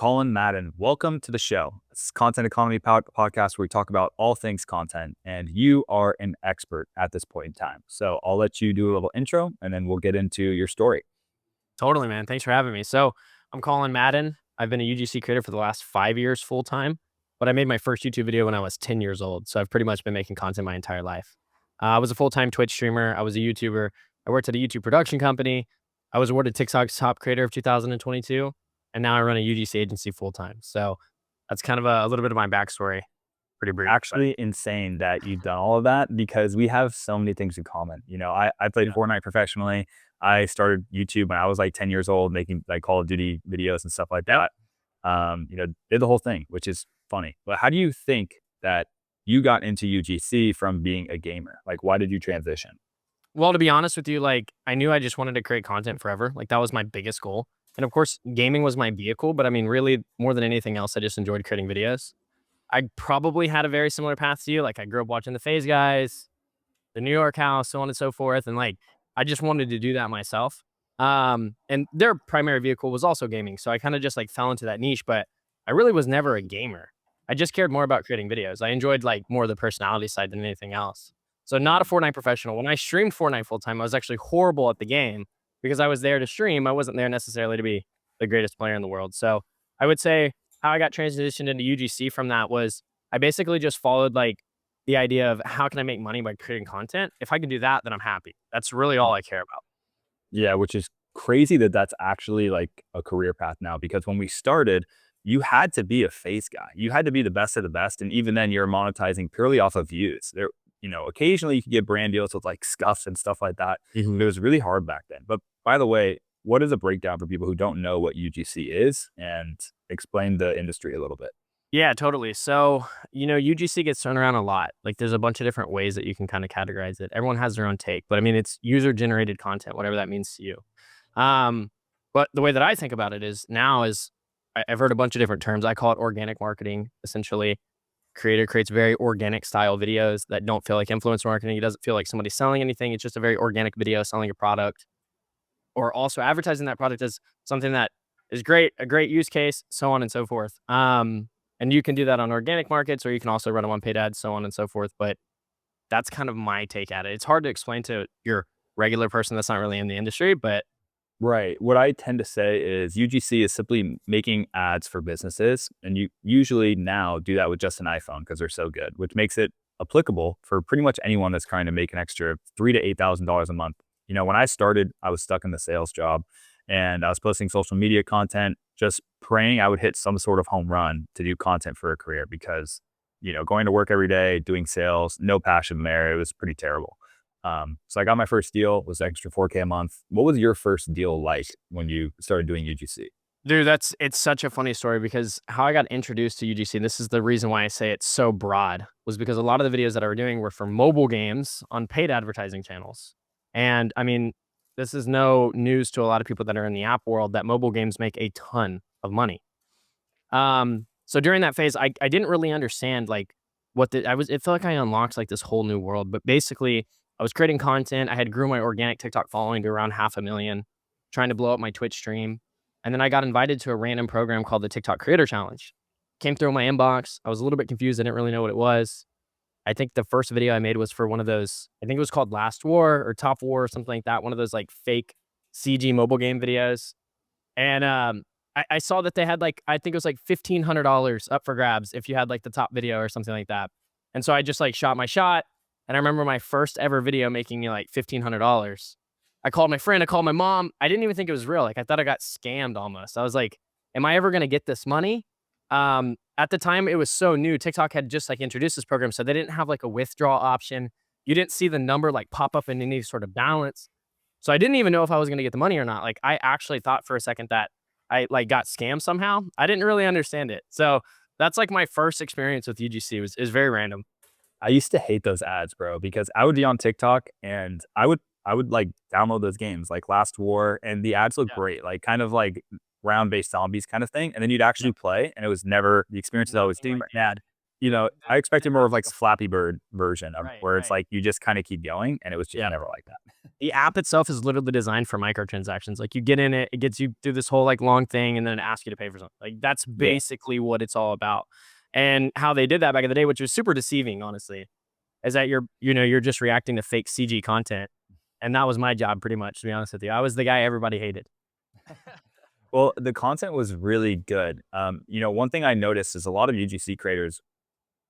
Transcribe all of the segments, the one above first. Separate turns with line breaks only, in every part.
Colin Madden, welcome to the show. This is Content Economy Podcast where we talk about all things content, and you are an expert at this point in time. So I'll let you do a little intro, and then we'll get into your story.
Totally, man. Thanks for having me. So I'm Colin Madden. I've been a UGC creator for the last 5 years full time, but I made my first YouTube video when I was 10 years old. So I've pretty much been making content my entire life. I was a full time Twitch streamer. I was a YouTuber. I worked at a YouTube production company. I was awarded TikTok's top creator of 2022. And now I run a UGC agency full time. So that's kind of a little bit of my backstory. Pretty brief.
Actually insane that you've done all of that because we have so many things in common. I played
Yeah.
Fortnite professionally. I started YouTube when I was like 10 years old, making like Call of Duty videos and stuff like that. Did the whole thing, which is funny. But how do you think that you got into UGC from being a gamer? Like, why did you transition?
Well, to be honest with you, like I knew I just wanted to create content forever. Like that was my biggest goal. And of course, gaming was my vehicle, but I mean, really more than anything else, I just enjoyed creating videos. I probably had a very similar path to you. Like I grew up watching the Phase guys, the New York House, so on and so forth. And like I just wanted to do that myself. And their primary vehicle was also gaming. So I kind of just like fell into that niche, but I really was never a gamer. I just cared more about creating videos. I enjoyed like more of the personality side than anything else. So not a Fortnite professional. When I streamed Fortnite full time, I was actually horrible at the game because I was there to stream. I wasn't there necessarily to be the greatest player in the world. So I would say how I got transitioned into UGC from that was I basically just followed like the idea of how can I make money by creating content? If I can do that, then I'm happy. That's really all I care about.
Yeah, which is crazy that that's actually like a career path now because when we started, you had to be a face guy. You had to be the best of the best. And even then you're monetizing purely off of views. Occasionally you could get brand deals with like scuffs and stuff like that. But it was really hard back then. But by the way, what is a breakdown for people who don't know what UGC is and explain the industry a little bit?
Yeah, totally. So, UGC gets thrown around a lot. Like there's a bunch of different ways that you can kind of categorize it. Everyone has their own take, but I mean, it's user generated content, whatever that means to you. Um, but the way that I think about it is now is I've heard a bunch of different terms. I call it organic marketing. Essentially, creator creates very organic style videos that don't feel like influencer marketing. It doesn't feel like somebody's selling anything. It's just a very organic video selling a product or also advertising that product as something that is great, a great use case, so on and so forth. And you can do that on organic markets, or you can also run them on paid ads, so on and so forth. But that's kind of my take at it. It's hard to explain to your regular person that's not really in the industry, but
Right. What I tend to say is UGC is simply making ads for businesses. And you usually now do that with just an iPhone because they're so good, which makes it applicable for pretty much anyone that's trying to make an extra $3,000 to $8,000 a month. When I started, I was stuck in the sales job and I was posting social media content, just praying I would hit some sort of home run to do content for a career because, going to work every day, doing sales, no passion there. It was pretty terrible. So I got my first deal, was extra 4K a month. What was your first deal like when you started doing UGC?
dude, it's such a funny story because how I got introduced to UGC, and this is the reason why I say it's so broad, was because a lot of the videos that I were doing were for mobile games on paid advertising channels. And I mean, this is no news to a lot of people that are in the app world that mobile games make a ton of money. So during that phase, I didn't really understand like it felt like I unlocked like this whole new world. But basically, I was creating content. I had grew my organic TikTok following to around 500,000, trying to blow up my Twitch stream. And then I got invited to a random program called the TikTok Creator Challenge. Came through my inbox. I was a little bit confused. I didn't really know what it was. I think the first video I made was for one of those, I think it was called Last War or Top War or something like that. One of those like fake CG mobile game videos. And I saw that they had like, I think it was like $1,500 up for grabs if you had like the top video or something like that. And so I just like shot my shot. And I remember my first ever video making me like $1,500. I called my friend, I called my mom. I didn't even think it was real. Like I thought I got scammed almost. I was like, am I ever going to get this money? At the time it was so new. TikTok had just like introduced this program. So they didn't have like a withdrawal option. You didn't see the number like pop up in any sort of balance. So I didn't even know if I was going to get the money or not. Like I actually thought for a second that I like got scammed somehow. I didn't really understand it. So that's like my first experience with UGC was is very random.
I used to hate those ads, bro, because I would be on TikTok and I would like download those games like Last War and the ads look
Yeah.
great, like kind of like round based zombies kind of thing. And then you'd actually play and it was never the experience is always
Nothing
doing
like the
bad.
ad.
I expected more of like a Flappy Bird version of
Right,
where it's
right.
like you just kind of keep going, and it was just
Yeah.
never like that.
The app itself is literally designed for microtransactions. Like you get in it, it gets you through this whole like long thing and then it asks you to pay for something. Like that's
Yeah.
basically what it's all about. And how they did that back in the day, which was super deceiving, honestly, is that you're just reacting to fake CG content. And that was my job pretty much, to be honest with you. I was the guy everybody hated.
Well, the content was really good. One thing I noticed is a lot of UGC creators.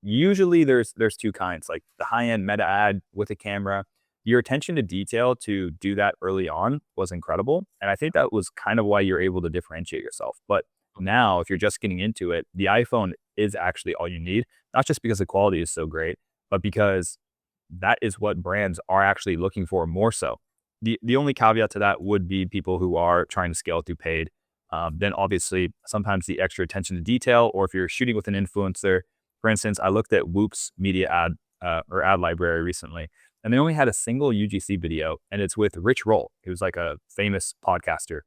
Usually there's two kinds, like the high-end meta ad with a camera. Your attention to detail to do that early on was incredible, and I think that was kind of why you're able to differentiate yourself. But now, if you're just getting into it, the iPhone is actually all you need, not just because the quality is so great, but because that is what brands are actually looking for more so. The only caveat to that would be people who are trying to scale through paid. Then obviously, sometimes the extra attention to detail, or if you're shooting with an influencer, for instance, I looked at Whoop's media ad or ad library recently, and they only had a single UGC video, and it's with Rich Roll, who's like a famous podcaster,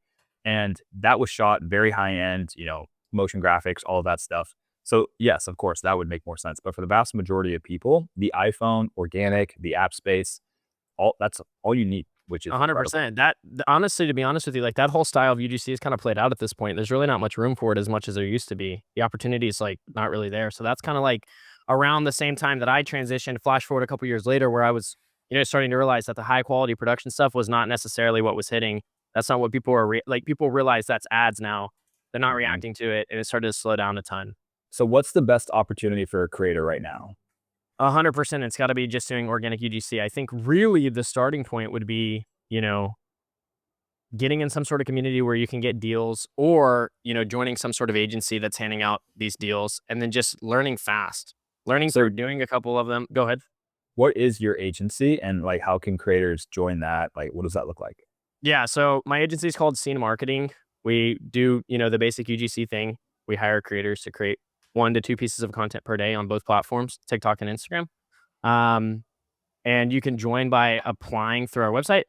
and that was shot very high end, motion graphics, all of that stuff. So yes, of course, that would make more sense. But for the vast majority of people, the iPhone, organic, the app space, that's all you need, which is incredible.
100%. Honestly, to be honest with you, like that whole style of UGC is kind of played out at this point. There's really not much room for it as much as there used to be. The opportunity is like not really there. So that's kind of like around the same time that I transitioned, flash forward a couple years later, where I was, starting to realize that the high quality production stuff was not necessarily what was hitting. That's not what people are like. People realize that's ads now. They're not
Mhm.
reacting to it, and it started to slow down a ton.
So what's the best opportunity for a creator right now?
100%. It's got to be just doing organic UGC. I think really the starting point would be, getting in some sort of community where you can get deals or, joining some sort of agency that's handing out these deals and then just learning fast, learning
So
through doing a couple of them. Go ahead.
what is your agency, and like how can creators join that? Like what does that look like?
Yeah. So my agency is called Scene Marketing. We do, the basic UGC thing. We hire creators to create 1 to 2 pieces of content per day on both platforms, TikTok and Instagram. Um, and you can join by applying through our website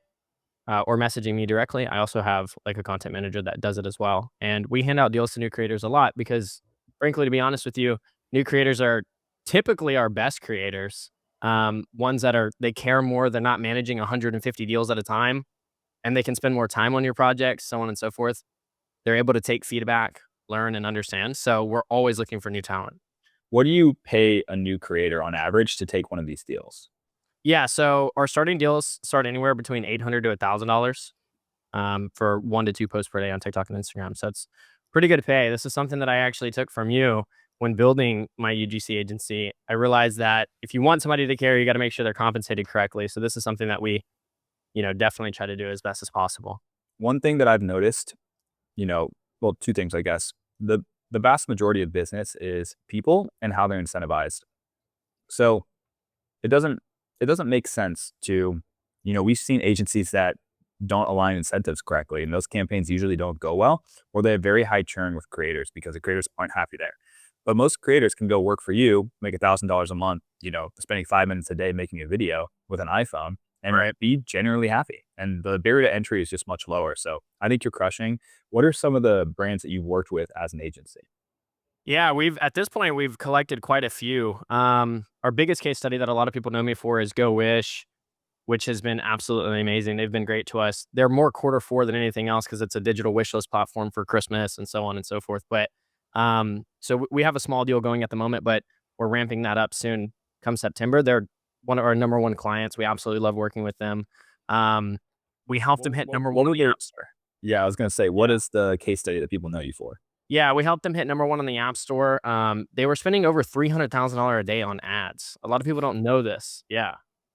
or messaging me directly. I also have like a content manager that does it as well. And we hand out deals to new creators a lot because, frankly, to be honest with you, new creators are typically our best creators. Ones that they care more. They're not managing 150 deals at a time, and they can spend more time on your projects, so on and so forth. They're able to take feedback, learn, and understand. So we're always looking for new talent.
What do you pay a new creator on average to take one of these deals?
Yeah. So our starting deals start anywhere between $800 to $1,000. For 1 to 2 posts per day on TikTok and Instagram. So it's pretty good pay. This is something that I actually took from you when building my UGC agency. I realized that if you want somebody to care, you got to make sure they're compensated correctly. So this is something that we, definitely try to do as best as possible.
One thing that I've noticed, you know, well, two things, I guess. The vast majority of business is people and how they're incentivized. So it doesn't it doesn't make sense to, we've seen agencies that don't align incentives correctly, and those campaigns usually don't go well, or they have very high churn with creators because the creators aren't happy there. But most creators can go work for you, make $1,000 a month, spending 5 minutes a day making a video with an iPhone and
Right.
be generally happy. And the barrier to entry is just much lower. So I think you're crushing. What are some of the brands that you've worked with as an agency?
Yeah, at this point we've collected quite a few. Our biggest case study that a lot of people know me for is Go Wish, which has been absolutely amazing. They've been great to us. They're more quarter 4 than anything else because it's a digital wish list platform for Christmas and so on and so forth. But we have a small deal going at the moment, but we're ramping that up soon come September. They're one of our number 1 clients. We absolutely love working with them. Um, we helped them hit number
What
1 on
were
the
their
App Store.
Yeah, I was gonna say, what is the case study that people know you for?
Yeah, we helped them hit number 1 on the App Store. They were spending over $300,000 a day on ads. A lot of people don't know this. Yeah.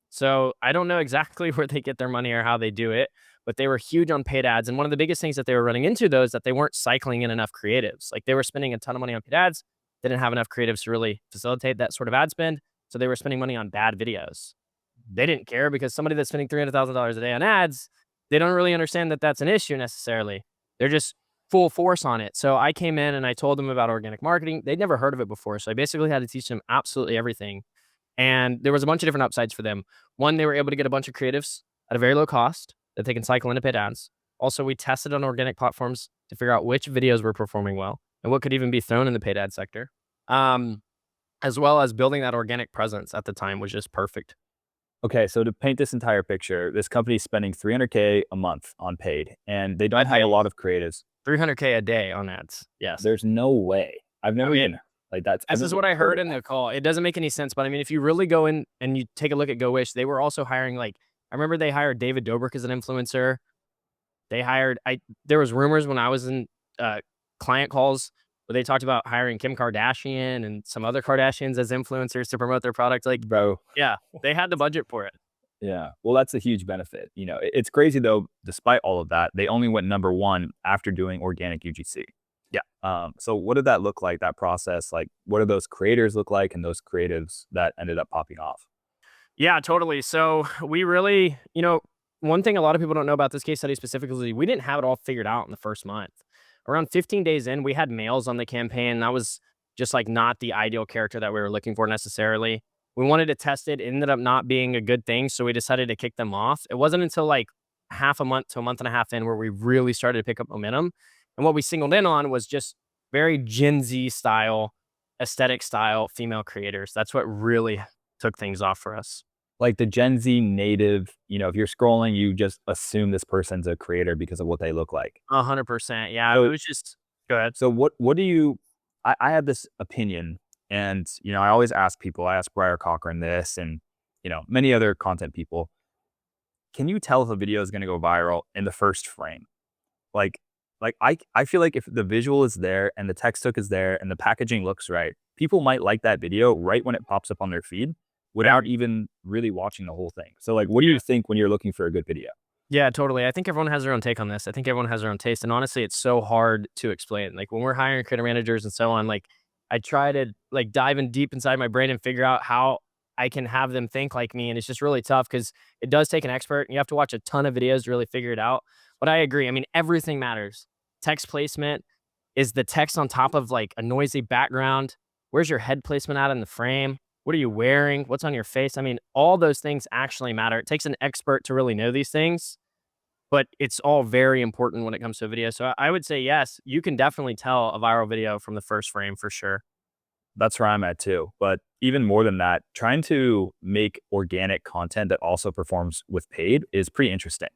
So I don't know exactly where they get their money or how they do it, but they were huge on paid ads. And one of the biggest things that they were running into, though, is that they weren't cycling in enough creatives. Like they were spending a ton of money on paid ads. They didn't have enough creatives to really facilitate that sort of ad spend. So they were spending money on bad videos. They didn't care because somebody that's spending $300,000 a day on ads, they don't really understand that that's an issue necessarily. They're just full force on it. So I came in and I told them about organic marketing. They'd never heard of it before. So I basically had to teach them absolutely everything. And there was a bunch of different upsides for them. One, they were able to get a bunch of creatives at a very low cost that they can cycle into paid ads. Also, we tested on organic platforms to figure out which videos were performing well and what could even be thrown in the paid ad sector. Um, as well as building that organic presence at the time was just perfect.
Okay, so to paint this entire picture, this company's spending 300K a month on paid, and they
A
don't have a
day,
lot of creatives.
300K a day on ads. Yes.
There's no way. I've
I
never
mean,
even like that's I've
this is
never
what I
heard
heard
of
in
that.
the call. It doesn't make any sense, but I mean, if you really go in and you take a look at Go Wish, they were also hiring like I remember they hired David Dobrik as an influencer. They hired I there was rumors when I was in uh, client calls where they talked about hiring Kim Kardashian and some other Kardashians as influencers to promote their product. Like,
Bro,
yeah, they had the budget for it.
yeah. Well, that's a huge benefit. It's crazy though, despite all of that, they only went number 1 after doing organic UGC.
Yeah.
So what did that look like, that process? Like, what do those creators look like and those creatives that ended up popping off?
Yeah, totally. So we really, one thing a lot of people don't know about this case study specifically, we didn't have it all figured out in the first month. Around 15 days in, we had males on the campaign. That was just like not the ideal character that we were looking for necessarily. We wanted to test it. It ended up not being a good thing. So we decided to kick them off. It wasn't until like half a month to a month and a half in where we really started to pick up momentum. And what we singled in on was just very Gen Z style, aesthetic style female creators. That's what really took things off for us.
Like the Gen Z native, if you're scrolling, you just assume this person's a creator because of what they look like.
100%. Yeah, it
So
was just go ahead.
So what do you I have this opinion and I always ask people, I ask Briar Cochran this and many other content people, can you tell if a video is going to go viral in the first frame? Like I feel like if the visual is there and the text hook is there and the packaging looks right, people might like that video right when it pops up on their feed without
Very
even really watching the whole thing. So like what do you think when you're looking for a good video?
Yeah, totally. I think everyone has their own take on this. I think everyone has their own taste, and honestly, it's so hard to explain. Like, when we're hiring creator managers and so on, like, I try to, like, dive in deep inside my brain and figure out how I can have them think like me, and it's just really tough because it does take an expert, and you have to watch a ton of videos to really figure it out. But I agree. I mean, everything matters. Text placement, is the text on top of, like, a noisy background? Where's your head placement at in the frame? What are you wearing? What's on your face? I mean, all those things actually matter. It takes an expert to really know these things, but it's all very important when it comes to a video. So I would say, yes, you can definitely tell a viral video from the first frame for sure.
That's where I'm at too. But even more than that, trying to make organic content that also performs with paid is pretty interesting.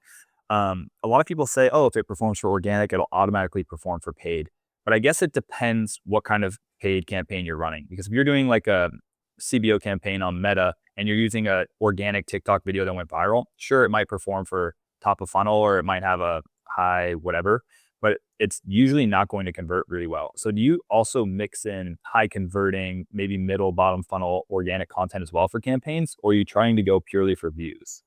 A lot of people say, oh, if it performs for organic, it'll automatically perform for paid. But I guess it depends what kind of paid campaign you're running. Because if you're doing like a CBO campaign on Meta and you're using a organic TikTok video that went viral, sure, it might perform for top of funnel or it might have a high whatever, but it's usually not going to convert really well. So do you also mix in high converting, maybe middle bottom funnel organic content as well for campaigns, or are you trying to go purely for views?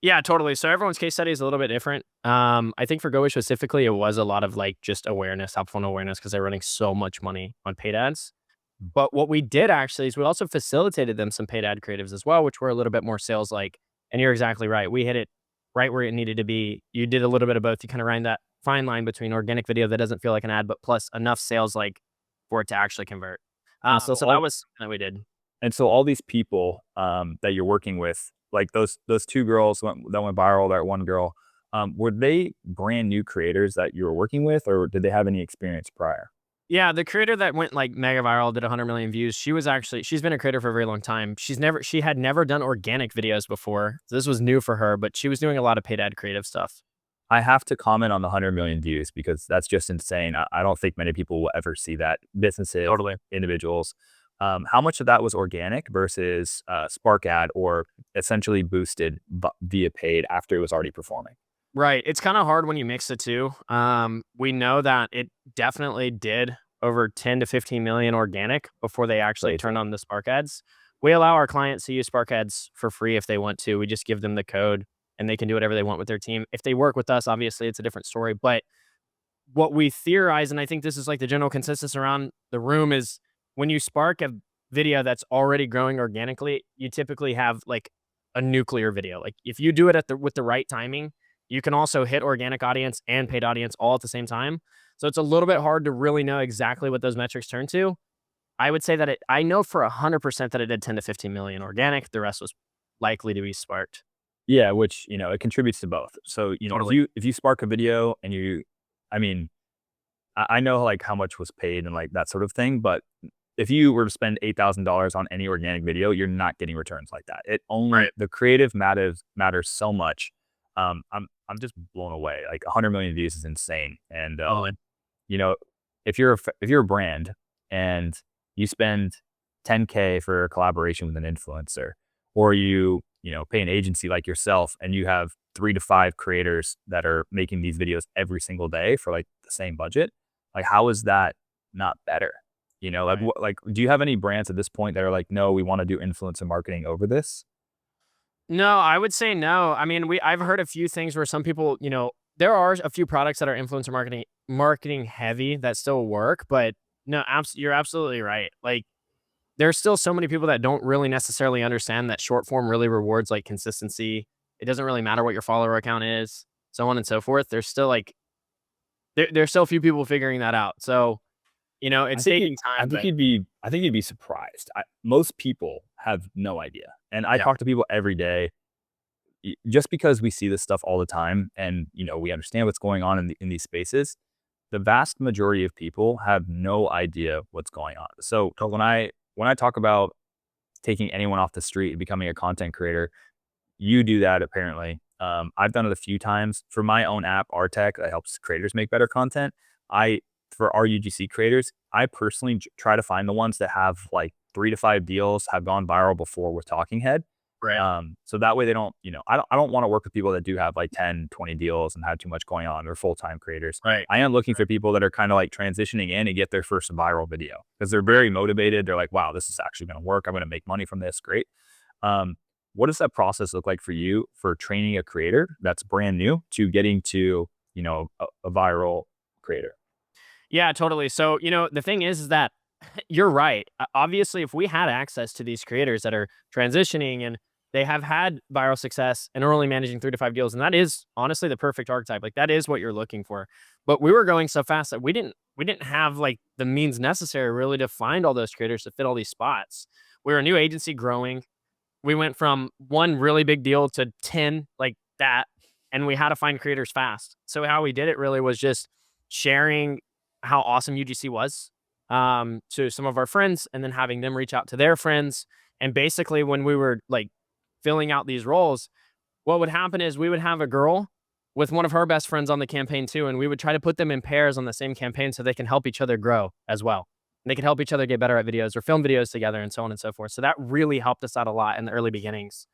Yeah, totally. So everyone's case study is a little bit different. I think for GoWish specifically, it was a lot of like just awareness, top funnel awareness, because they're running so much money on paid ads. But what we did actually is we also facilitated them some paid ad creatives as well, which were a little bit more sales like. And you're exactly right. We hit it right where it needed to be. You did a little bit of both. You kind of ran that fine line between organic video that doesn't feel like an ad, but plus enough sales like for it to actually convert.
And so
So that
all
was something that we did.
all these people that you're working with, like those two girls that went viral, that one girl, were they brand new creators that you were working with, or did they have any experience prior?
Yeah, the creator that went like mega viral, did 100 million views. She's been a creator for a very long time. She had never done organic videos before. So this was new for her, but she was doing a lot of paid ad creative stuff.
I have to comment on the 100 million views because that's just insane. I don't think many people will ever see that. Businesses,
Totally.
individuals. How much of that was organic versus Spark ad or essentially boosted via paid after it was already performing?
Right. It's kind of hard when you mix the two. We know that it definitely did over 10 to 15 million organic before they actually
Crazy.
turned on the Spark ads. We allow our clients to use Spark ads for free if they want to. We just give them the code and they can do whatever they want with their team. If they work with us, obviously it's a different story. But what we theorize, and I think this is like the general consensus around the room, is when you spark a video that's already growing organically, you typically have like a nuclear video. Like if you do it with the right timing, you can also hit organic audience and paid audience all at the same time. So it's a little bit hard to really know exactly what those metrics turn to. I would say that I know for 100% that it did 10 to 15 million organic. The rest was likely to be sparked.
Yeah, which it contributes to both. So if
Totally.
you spark a video I mean, I know like how much was paid and like that sort of thing, but if you were to spend $8,000 on any organic video, you're not getting returns like that. It only
Right.
the creative matters so much. I'm just blown away. Like 100 million views is insane. And
Totally.
you know, if you're a brand and you spend 10K for a collaboration with an influencer, or you pay an agency like yourself and you have 3 to 5 creators that are making these videos every single day for like the same budget, like how is that not better? Like
Right.
do you have any brands at this point that are like, no, we want to do influencer marketing over this?
No, I would say no. I mean, I've heard a few things where some people, there are a few products that are influencer marketing heavy that still work, but no, you're absolutely right. Like there's still so many people that don't really necessarily understand that short form really rewards like consistency. It doesn't really matter what your follower account is, so on and so forth. There's still like there's still a few people figuring that out. So,
I
it's
think
taking time, but
I think you'd be surprised. Most people have no idea, and I
yeah,
talk to people every day. Just because we see this stuff all the time, and we understand what's going on in these spaces, the vast majority of people have no idea what's going on. So when I talk about taking anyone off the street and becoming a content creator, you do that apparently. I've done it a few times for my own app, Artech, that helps creators make better content. I For our UGC creators, I personally try to find the ones that have like 3 to 5 deals, have gone viral before with Talking Head.
right,
So that way they don't, I don't want to work with people that do have like 10, 20 deals and have too much going on. They're full-time creators.
right,
I am looking
right.
for people that are kind of like transitioning in and get their first viral video because they're very motivated. They're like, wow, this is actually going to work. I'm going to make money from this. Great. Um, what does that process look like for you for training a creator that's brand new to getting to, a viral creator?
Yeah, totally. So, the thing is that you're right. Obviously, if we had access to these creators that are transitioning and they have had viral success and are only managing 3 to 5 deals, and that is honestly the perfect archetype. Like that is what you're looking for. But we were going so fast that we didn't have like the means necessary really to find all those creators to fit all these spots. We were a new agency growing. We went from one really big deal to 10 like that, and we had to find creators fast. So how we did it really was just sharing how awesome UGC was to some of our friends, and then having them reach out to their friends. And basically, when we were like filling out these roles, what would happen is we would have a girl with one of her best friends on the campaign too, and we would try to put them in pairs on the same campaign so they can help each other grow as well. And they can help each other get better at videos or film videos together and so on and so forth. So that really helped us out a lot in the early beginnings.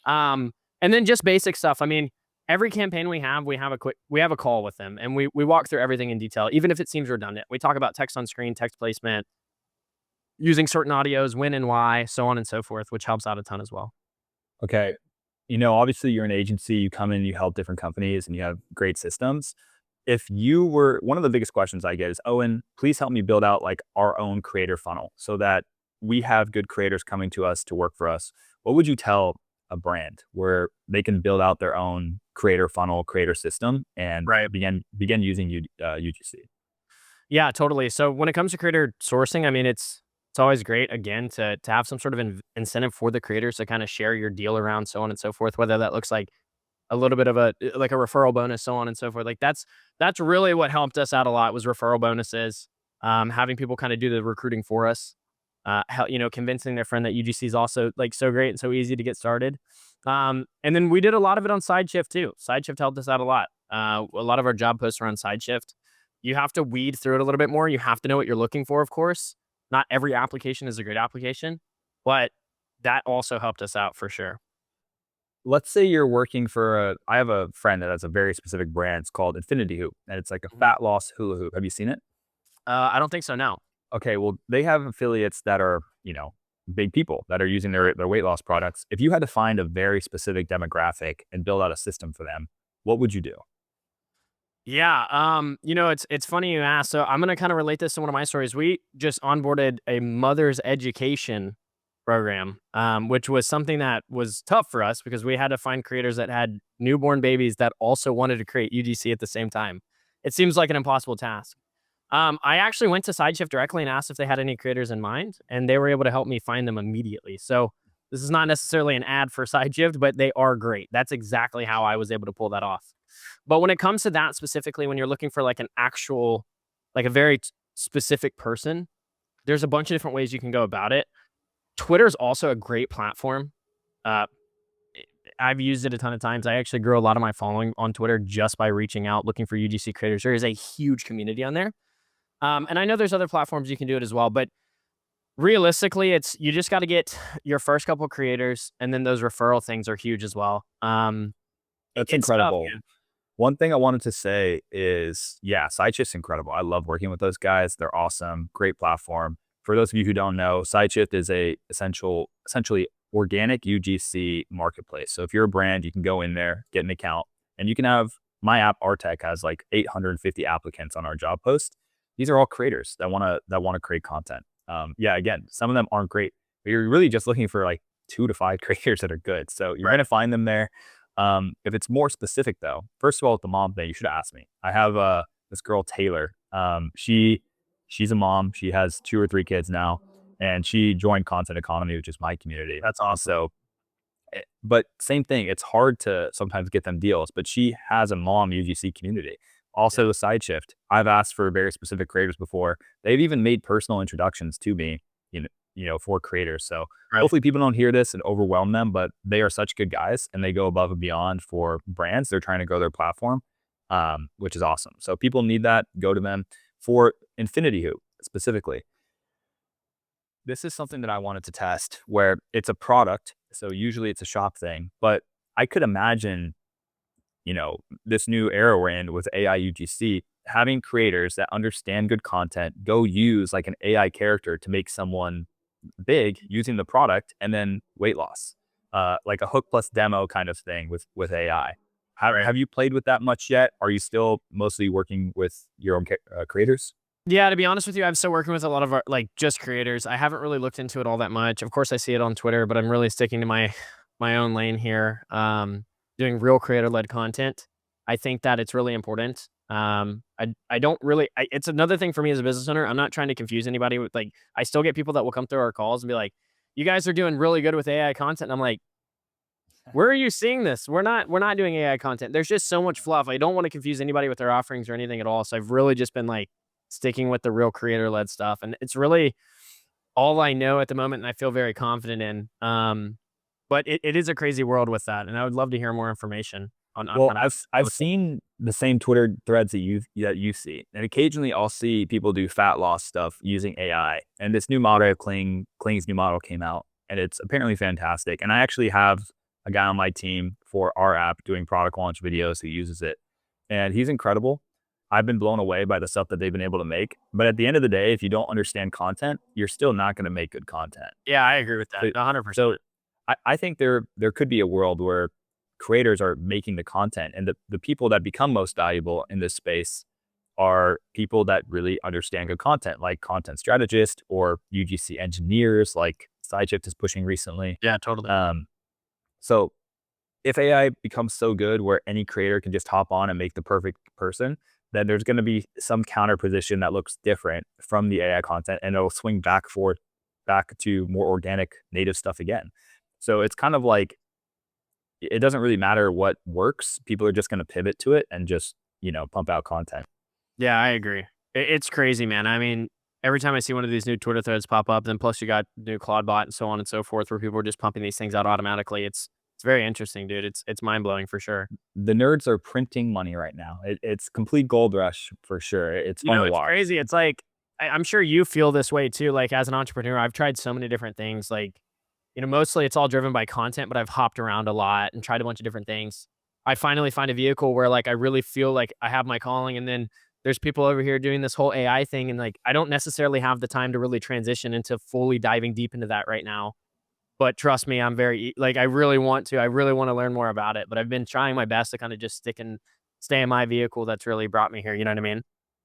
Um, and then just basic stuff. I mean, every campaign we have a call with them, and we walk through everything in detail, even if it seems redundant. We talk about text on screen, text placement, using certain audios, when and why, so on and so forth, which helps out a ton as well.
Okay. Obviously you're an agency, you come in, you help different companies and you have great systems. If you were one of the biggest questions I get is, Owen, please help me build out like our own creator funnel so that we have good creators coming to us to work for us. What would you tell a brand where they can build out their own creator funnel, creator system and
Right.
begin using UGC?
Yeah, totally. So when it comes to creator sourcing, I mean, it's always great again to have some sort of incentive for the creators to kind of share your deal around, so on and so forth. Whether that looks like a little bit of like a referral bonus, so on and so forth. Like that's really what helped us out a lot was referral bonuses. Having people kind of do the recruiting for us. Convincing their friend that UGC is also like so great and so easy to get started. And then we did a lot of it on SideShift too. SideShift helped us out a lot. A lot of our job posts are on SideShift. You have to weed through it a little bit more. You have to know what you're looking for, of course. Not every application is a great application, but that also helped us out for sure.
Let's say you're working for I have a friend that has a very specific brand. It's called Infinity Hoop, and it's like a
Mhm.
fat loss hula hoop. Have you seen it?
I don't think so. No.
Okay, well, they have affiliates that are, big people that are using their weight loss products. If you had to find a very specific demographic and build out a system for them, what would you do?
Yeah, it's funny you ask. So I'm gonna kind of relate this to one of my stories. We just onboarded a mother's education program, which was something that was tough for us because we had to find creators that had newborn babies that also wanted to create UGC at the same time. It seems like an impossible task. I actually went to SideShift directly and asked if they had any creators in mind, and they were able to help me find them immediately. So this is not necessarily an ad for SideShift, but they are great. That's exactly how I was able to pull that off. But when it comes to that specifically, when you're looking for like an actual, like a very specific person, there's a bunch of different ways you can go about it. Twitter is also a great platform. Uh, I've used it a ton of times. I actually grew a lot of my following on Twitter just by reaching out, looking for UGC creators. There is a huge community on there. And I know there's other platforms you can do it as well, but realistically, it's you just got to get your first couple creators, and then those referral things are huge as well.
That's
It's tough.
incredible. One thing I wanted to say is, yeah, SideShift's incredible. I love working with those guys. They're awesome. Great platform. For those of you who don't know, SideShift is a essentially organic UGC marketplace. So if you're a brand, you can go in there, get an account, and you can have my app, Artec, has like 850 applicants on our job post. These are all creators that want to create content. Yeah, again, some of them aren't great, but you're really just looking for like 2 to 5 creators that are good. So you're
Right.
gonna find them there. If it's more specific though, first of all, with the mom thing, you should ask me. I have this girl Taylor. She's a mom. She has 2 or 3 kids now, and she joined Content Economy, which is my community.
That's awesome.
So, but same thing. It's hard to sometimes get them deals, but she has a mom UGC community.
Yeah.
Also, the side shift. I've asked for very specific creators before. They've even made personal introductions to me, for creators. So
Right.
hopefully people don't hear this and overwhelm them, but they are such good guys and they go above and beyond for brands. They're trying to grow their platform, which is awesome. So people need that. Go to them. For Infinity Hoop specifically, this is something that I wanted to test where it's a product. So usually it's a shop thing, but I could imagine, this new era we're in with AI UGC, having creators that understand good content go use like an AI character to make someone big using the product and then weight loss, like a hook plus demo kind of thing with AI.
Right.
Have you played with that much yet? Are you still mostly working with your own creators?
Yeah, to be honest with you, I'm still working with a lot of our like just creators. I haven't really looked into it all that much. Of course, I see it on Twitter, but I'm really sticking to my own lane here. Doing real creator led content. I think that it's really important. I don't really. It's another thing for me as a business owner. I'm not trying to confuse anybody with like. I still get people that will come through our calls and be like, "You guys are doing really good with AI content." And I'm like, where are you seeing this? We're not doing AI content. There's just so much fluff. I don't want to confuse anybody with their offerings or anything at all. So I've really just been like sticking with the real creator led stuff. And it's really all I know at the moment and I feel very confident in. But it is a crazy world with that. And I would love to hear more information on
Well,
kind of
I've seen the same Twitter threads that you see, and occasionally I'll see people do fat loss stuff using AI. And this new model, Kling's new model came out, and it's apparently fantastic. And I actually have a guy on my team for our app doing product launch videos who uses it, and he's incredible. I've been blown away by the stuff that they've been able to make. But at the end of the day, if you don't understand content, you're still not going to make good content.
Yeah, I agree with that.
So,
100%.
so I think there could be a world where creators are making the content and the people that become most valuable in this space are people that really understand good content, like content strategists or UGC engineers, like SideShift is pushing recently.
Yeah, totally.
So if AI becomes so good where any creator can just hop on and make the perfect person, then there's going to be some counter position that looks different from the AI content and it'll swing back to more organic native stuff again. So it's kind of like it doesn't really matter what works. People are just going to pivot to it and just, pump out content.
Yeah, I agree. It's crazy, man. I mean, every time I see one of these new Twitter threads pop up, then plus you got new Claude bot and so on and so forth, where people are just pumping these things out automatically. It's very interesting, dude. It's mind blowing for sure.
The nerds are printing money right now. It's complete gold rush for sure. It's fun to
It's
watch.
crazy. It's like I'm sure you feel this way too. Like as an entrepreneur, I've tried so many different things. Like mostly it's all driven by content, but I've hopped around a lot and tried a bunch of different things. I finally find a vehicle where like I really feel like I have my calling, and then there's people over here doing this whole AI thing, and like I don't necessarily have the time to really transition into fully diving deep into that right now. But trust me, I'm very like I really want to. I really want to learn more about it. But I've been trying my best to kind of just stick and stay in my vehicle that's really brought me here. You know what I mean?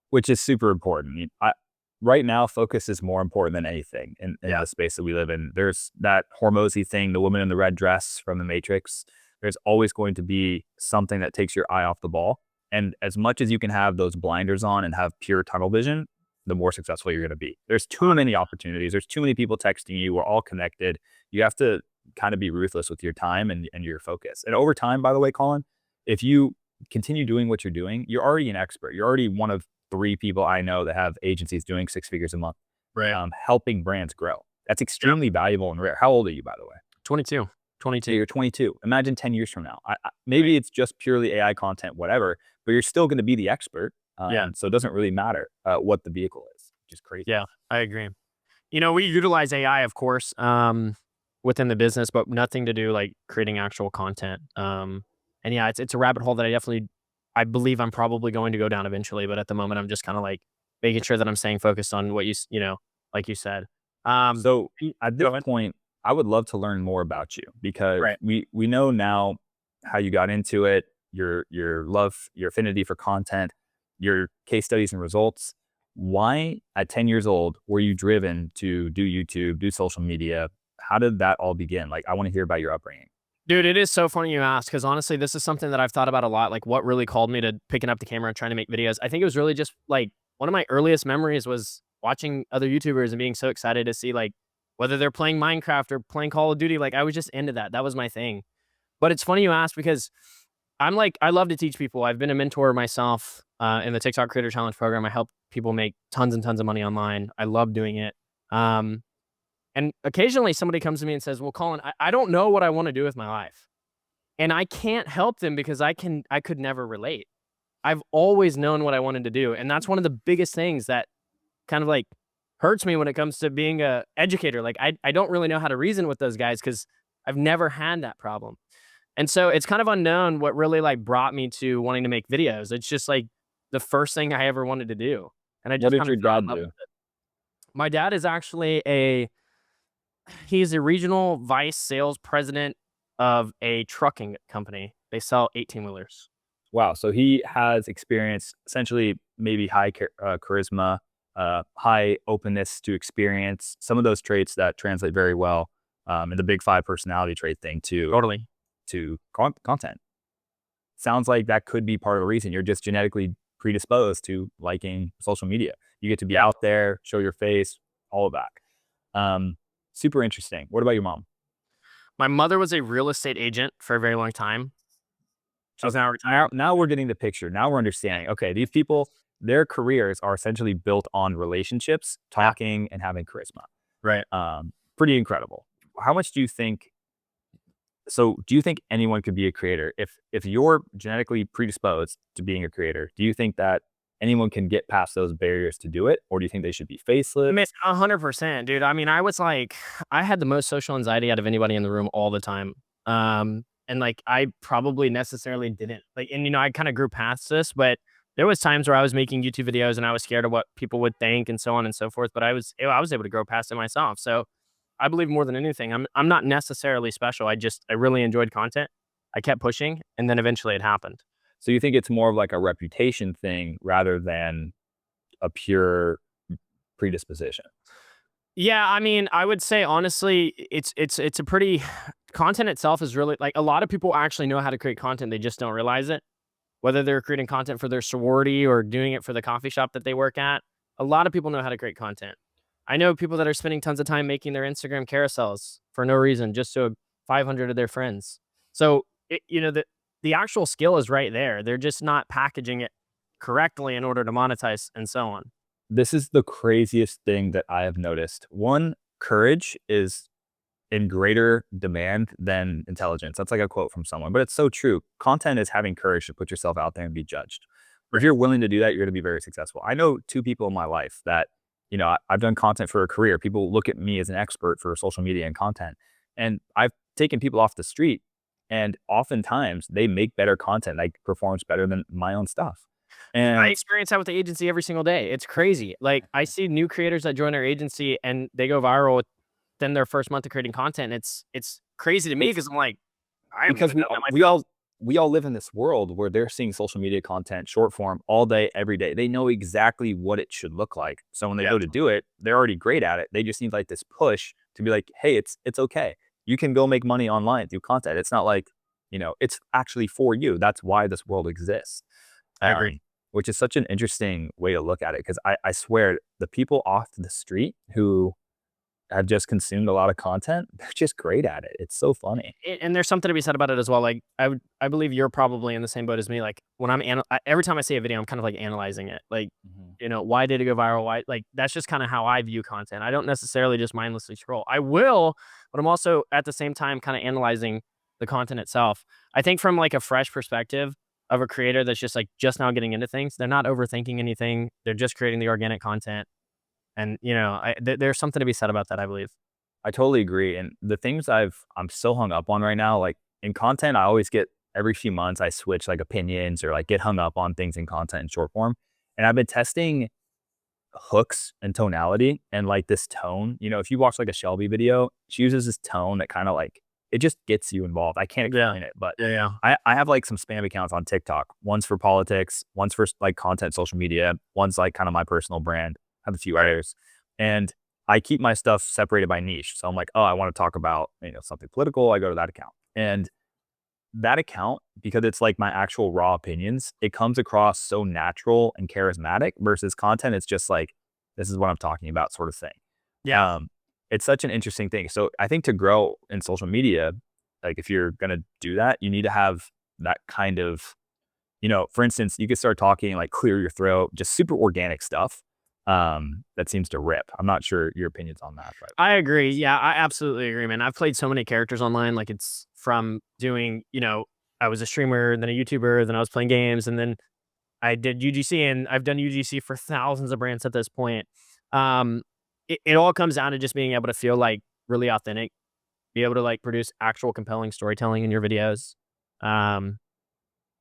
Which is super important. Right now, focus is more important than anything in
Yeah.
the space that we live in. There's that Hormozy thing, the woman in the red dress from The Matrix. There's always going to be something that takes your eye off the ball. And as much as you can have those blinders on and have pure tunnel vision, the more successful you're going to be. There's too many opportunities. There's too many people texting you. We're all connected. You have to kind of be ruthless with your time and your focus. And over time, by the way, Colin, if you continue doing what you're doing, you're already an expert. You're already one of 3 people I know that have agencies doing 6 figures a month.
Right.
helping brands grow. That's extremely valuable and rare. How old are you, by the way?
22.
So you're 22. Imagine 10 years from now. Maybe
Right.
it's just purely AI content, whatever, but you're still going to be the expert.
Yeah.
So it doesn't really matter what the vehicle is, which is crazy.
Yeah. I agree. We utilize AI, of course, within the business, but nothing to do like creating actual content. And yeah, it's a rabbit hole that I believe I'm probably going to go down eventually. But at the moment, I'm just kind of like making sure that I'm staying focused on what like you said. Um,
So
y-
at this
Go ahead.
point, I would love to learn more about you because
Right.
we know now how you got into it, your love, your affinity for content, your case studies and results. Why at 10 years old were you driven to do YouTube, do social media? How did that all begin? Like I want to hear about your upbringing.
Dude, it is so funny you ask because honestly, this is something that I've thought about a lot. Like, what really called me to picking up the camera and trying to make videos? I think it was really just like one of my earliest memories was watching other YouTubers and being so excited to see like whether they're playing Minecraft or playing Call of Duty. Like, I was just into that. That was my thing. But it's funny you ask because I love to teach people. I've been a mentor myself in the TikTok Creator Challenge program. I help people make tons and tons of money online. I love doing it. Um, and occasionally somebody comes to me and says, "Well, Colin, I don't know what I want to do with my life." And I can't help them because I could never relate. I've always known what I wanted to do, and that's one of the biggest things that kind of, like, hurts me when it comes to being a educator. Like, I don't really know how to reason with those guys because 'cause I've never had that problem. And so it's kind of unknown what really, like, brought me to wanting to make videos. It's just, like, the first thing I ever wanted to do, and I
What
just
did
kind of
your
fell in
dad
love
do?
with it. My dad is actually he's a regional vice sales president of a trucking company. They sell 18-wheelers.
Wow. So he has experience, essentially, maybe high charisma, high openness to experience, some of those traits that translate very well, and the big five personality trait thing
Totally.
to content. Sounds like that could be part of the reason you're just genetically predisposed to liking social media. You get to be
Yeah.
out there, show your face, all of that. Super interesting. What about your mom?
My mother was a real estate agent for a very long time. She's
Okay.
now
Now,
retired.
now we're getting the picture. Now we're understanding. Okay, these people, their careers are essentially built on relationships,
Yeah.
talking, and having charisma.
Right.
Pretty incredible. How much do you think? So, do you think anyone could be a creator if you're genetically predisposed to being a creator? Do you think that anyone can get past those barriers to do it, or do you think they should be faceless?
100%, dude. I mean, I had the most social anxiety out of anybody in the room all the time. And like, I probably necessarily didn't like, and I kind of grew past this, but there was times where I was making YouTube videos and I was scared of what people would think and so on and so forth. But I was able to grow past it myself. So I believe more than anything, I'm not necessarily special. I really enjoyed content. I kept pushing, and then eventually it happened.
So, you think it's more of like a reputation thing rather than a pure predisposition?
Yeah, I mean, I would say honestly, it's a pretty content itself is really like a lot of people actually know how to create content, they just don't realize it. Whether they're creating content for their sorority or doing it for the coffee shop that they work at, a lot of people know how to create content. I know people that are spending tons of time making their Instagram carousels for no reason, just so 500 of their friends. So, the actual skill is right there. They're just not packaging it correctly in order to monetize and so on.
This is the craziest thing that I have noticed. One, courage is in greater demand than intelligence. That's like a quote from someone, but it's so true. Content is having courage to put yourself out there and be judged. If
Right.
you're willing to do that, you're going to be very successful. I know two people in my life that, I've done content for a career. People look at me as an expert for social media and content. And I've taken people off the street, and oftentimes they make better content, like performs better than my own stuff.
I
And
experience that with the agency every single day. It's crazy. Like, I see new creators that join our agency and they go viral within their first month of creating content. It's crazy to me because I'm like, I haven't
because
even
we
done that
all, we
myself.
all we all live in this world where they're seeing social media content, short form, all day, every day. They know exactly what it should look like. So when they
Yeah.
go to do it, they're already great at it. They just need like this push to be like, hey, it's okay. You can go make money online through content. It's not like, it's actually for you. That's why this world exists.
I agree.
Which is such an interesting way to look at it. Cause I swear the people off the street who have just consumed a lot of content, they're just great at it. It's so funny.
And there's something to be said about it as well. Like I believe you're probably in the same boat as me. Like when every time I see a video, I'm kind of like analyzing it. Like,
Mhm.
why did it go viral? Why? Like that's just kind of how I view content. I don't necessarily just mindlessly scroll. I will, but I'm also at the same time kind of analyzing the content itself. I think from like a fresh perspective of a creator that's just like just now getting into things, they're not overthinking anything. They're just creating the organic content. And there's something to be said about that, I believe.
I totally agree, and the things I'm so hung up on right now, like, in content, I always get every few months, I switch, like, opinions or, like, get hung up on things in content in short form, and I've been testing hooks and tonality and, like, this tone. If you watch, like, a Shelby video, she uses this tone that kinda, like it just gets you involved. I can't
Yeah.
explain it, but
Yeah. Yeah.
I have, like, some spam accounts on TikTok. One's for politics, one's for, like, content, social media, one's, like, kinda my personal brand. I have a few others, and I keep my stuff separated by niche. So I'm like, "Oh, I wanna talk about, something political," I go to that account, and that account, because it's, like, my actual raw opinions, it comes across so natural and charismatic versus content, it's just like, "This is what I'm talking about," sort of thing.
Yeah.
Um, it's such an interesting thing. So I think to grow in social media, like, if you're gonna do that, you need to have that kind of for instance, you could start talking, like, clear your throat, just super organic stuff, that seems to rip. I'm not sure your opinions on that, but
I agree. Yeah, I absolutely agree, man. I've played so many characters online. Like it's from doing, I was a streamer, then a YouTuber, then I was playing games, and then I did UGC, and I've done UGC for thousands of brands at this point. Um, it all comes down to just being able to feel like really authentic, be able to like produce actual compelling storytelling in your videos. Um,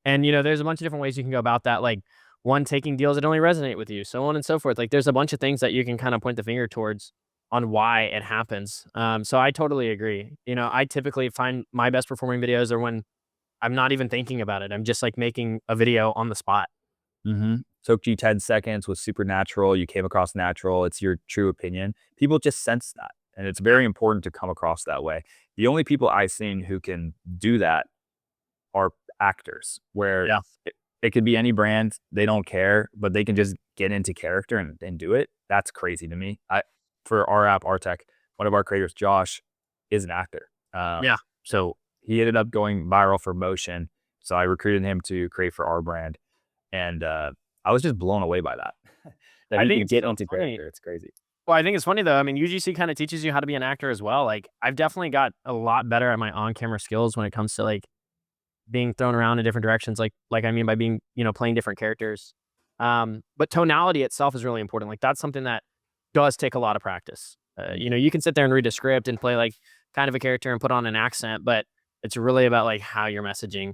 and there's a bunch of different ways you can go about that. Like one, taking deals that only resonate with you, so on and so forth. Like there's a bunch of things that you can kind of point the finger towards on why it happens. So I totally agree. I typically find my best performing videos are when I'm not even thinking about it. I'm just like making a video on the spot.
took you 10 seconds, was super natural, you came across natural, it's your true opinion. People just sense that, and it's very important to come across that way. The only people I've seen who can do that are actors, where
Yeah.
it could be any brand, they don't care, but they can just get into character and do it. That's crazy to me. For our app, our tech, one of our creators, Josh, is an actor.
Yeah.
So he ended up going viral for motion. So I recruited him to create for our brand, and I was just blown away by that. That
I
he
think
can
it's
get
so
into
funny.
character. It's crazy.
Well, I think it's funny though. I mean, UGC kind of teaches you how to be an actor as well. Like I've definitely got a lot better at my on-camera skills when it comes to like being thrown around in different directions. Like I mean by being, playing different characters. But tonality itself is really important. Like that's something that does take a lot of practice. You can sit there and read a script and play like kind of a character and put on an accent, but it's really about like how you're messaging,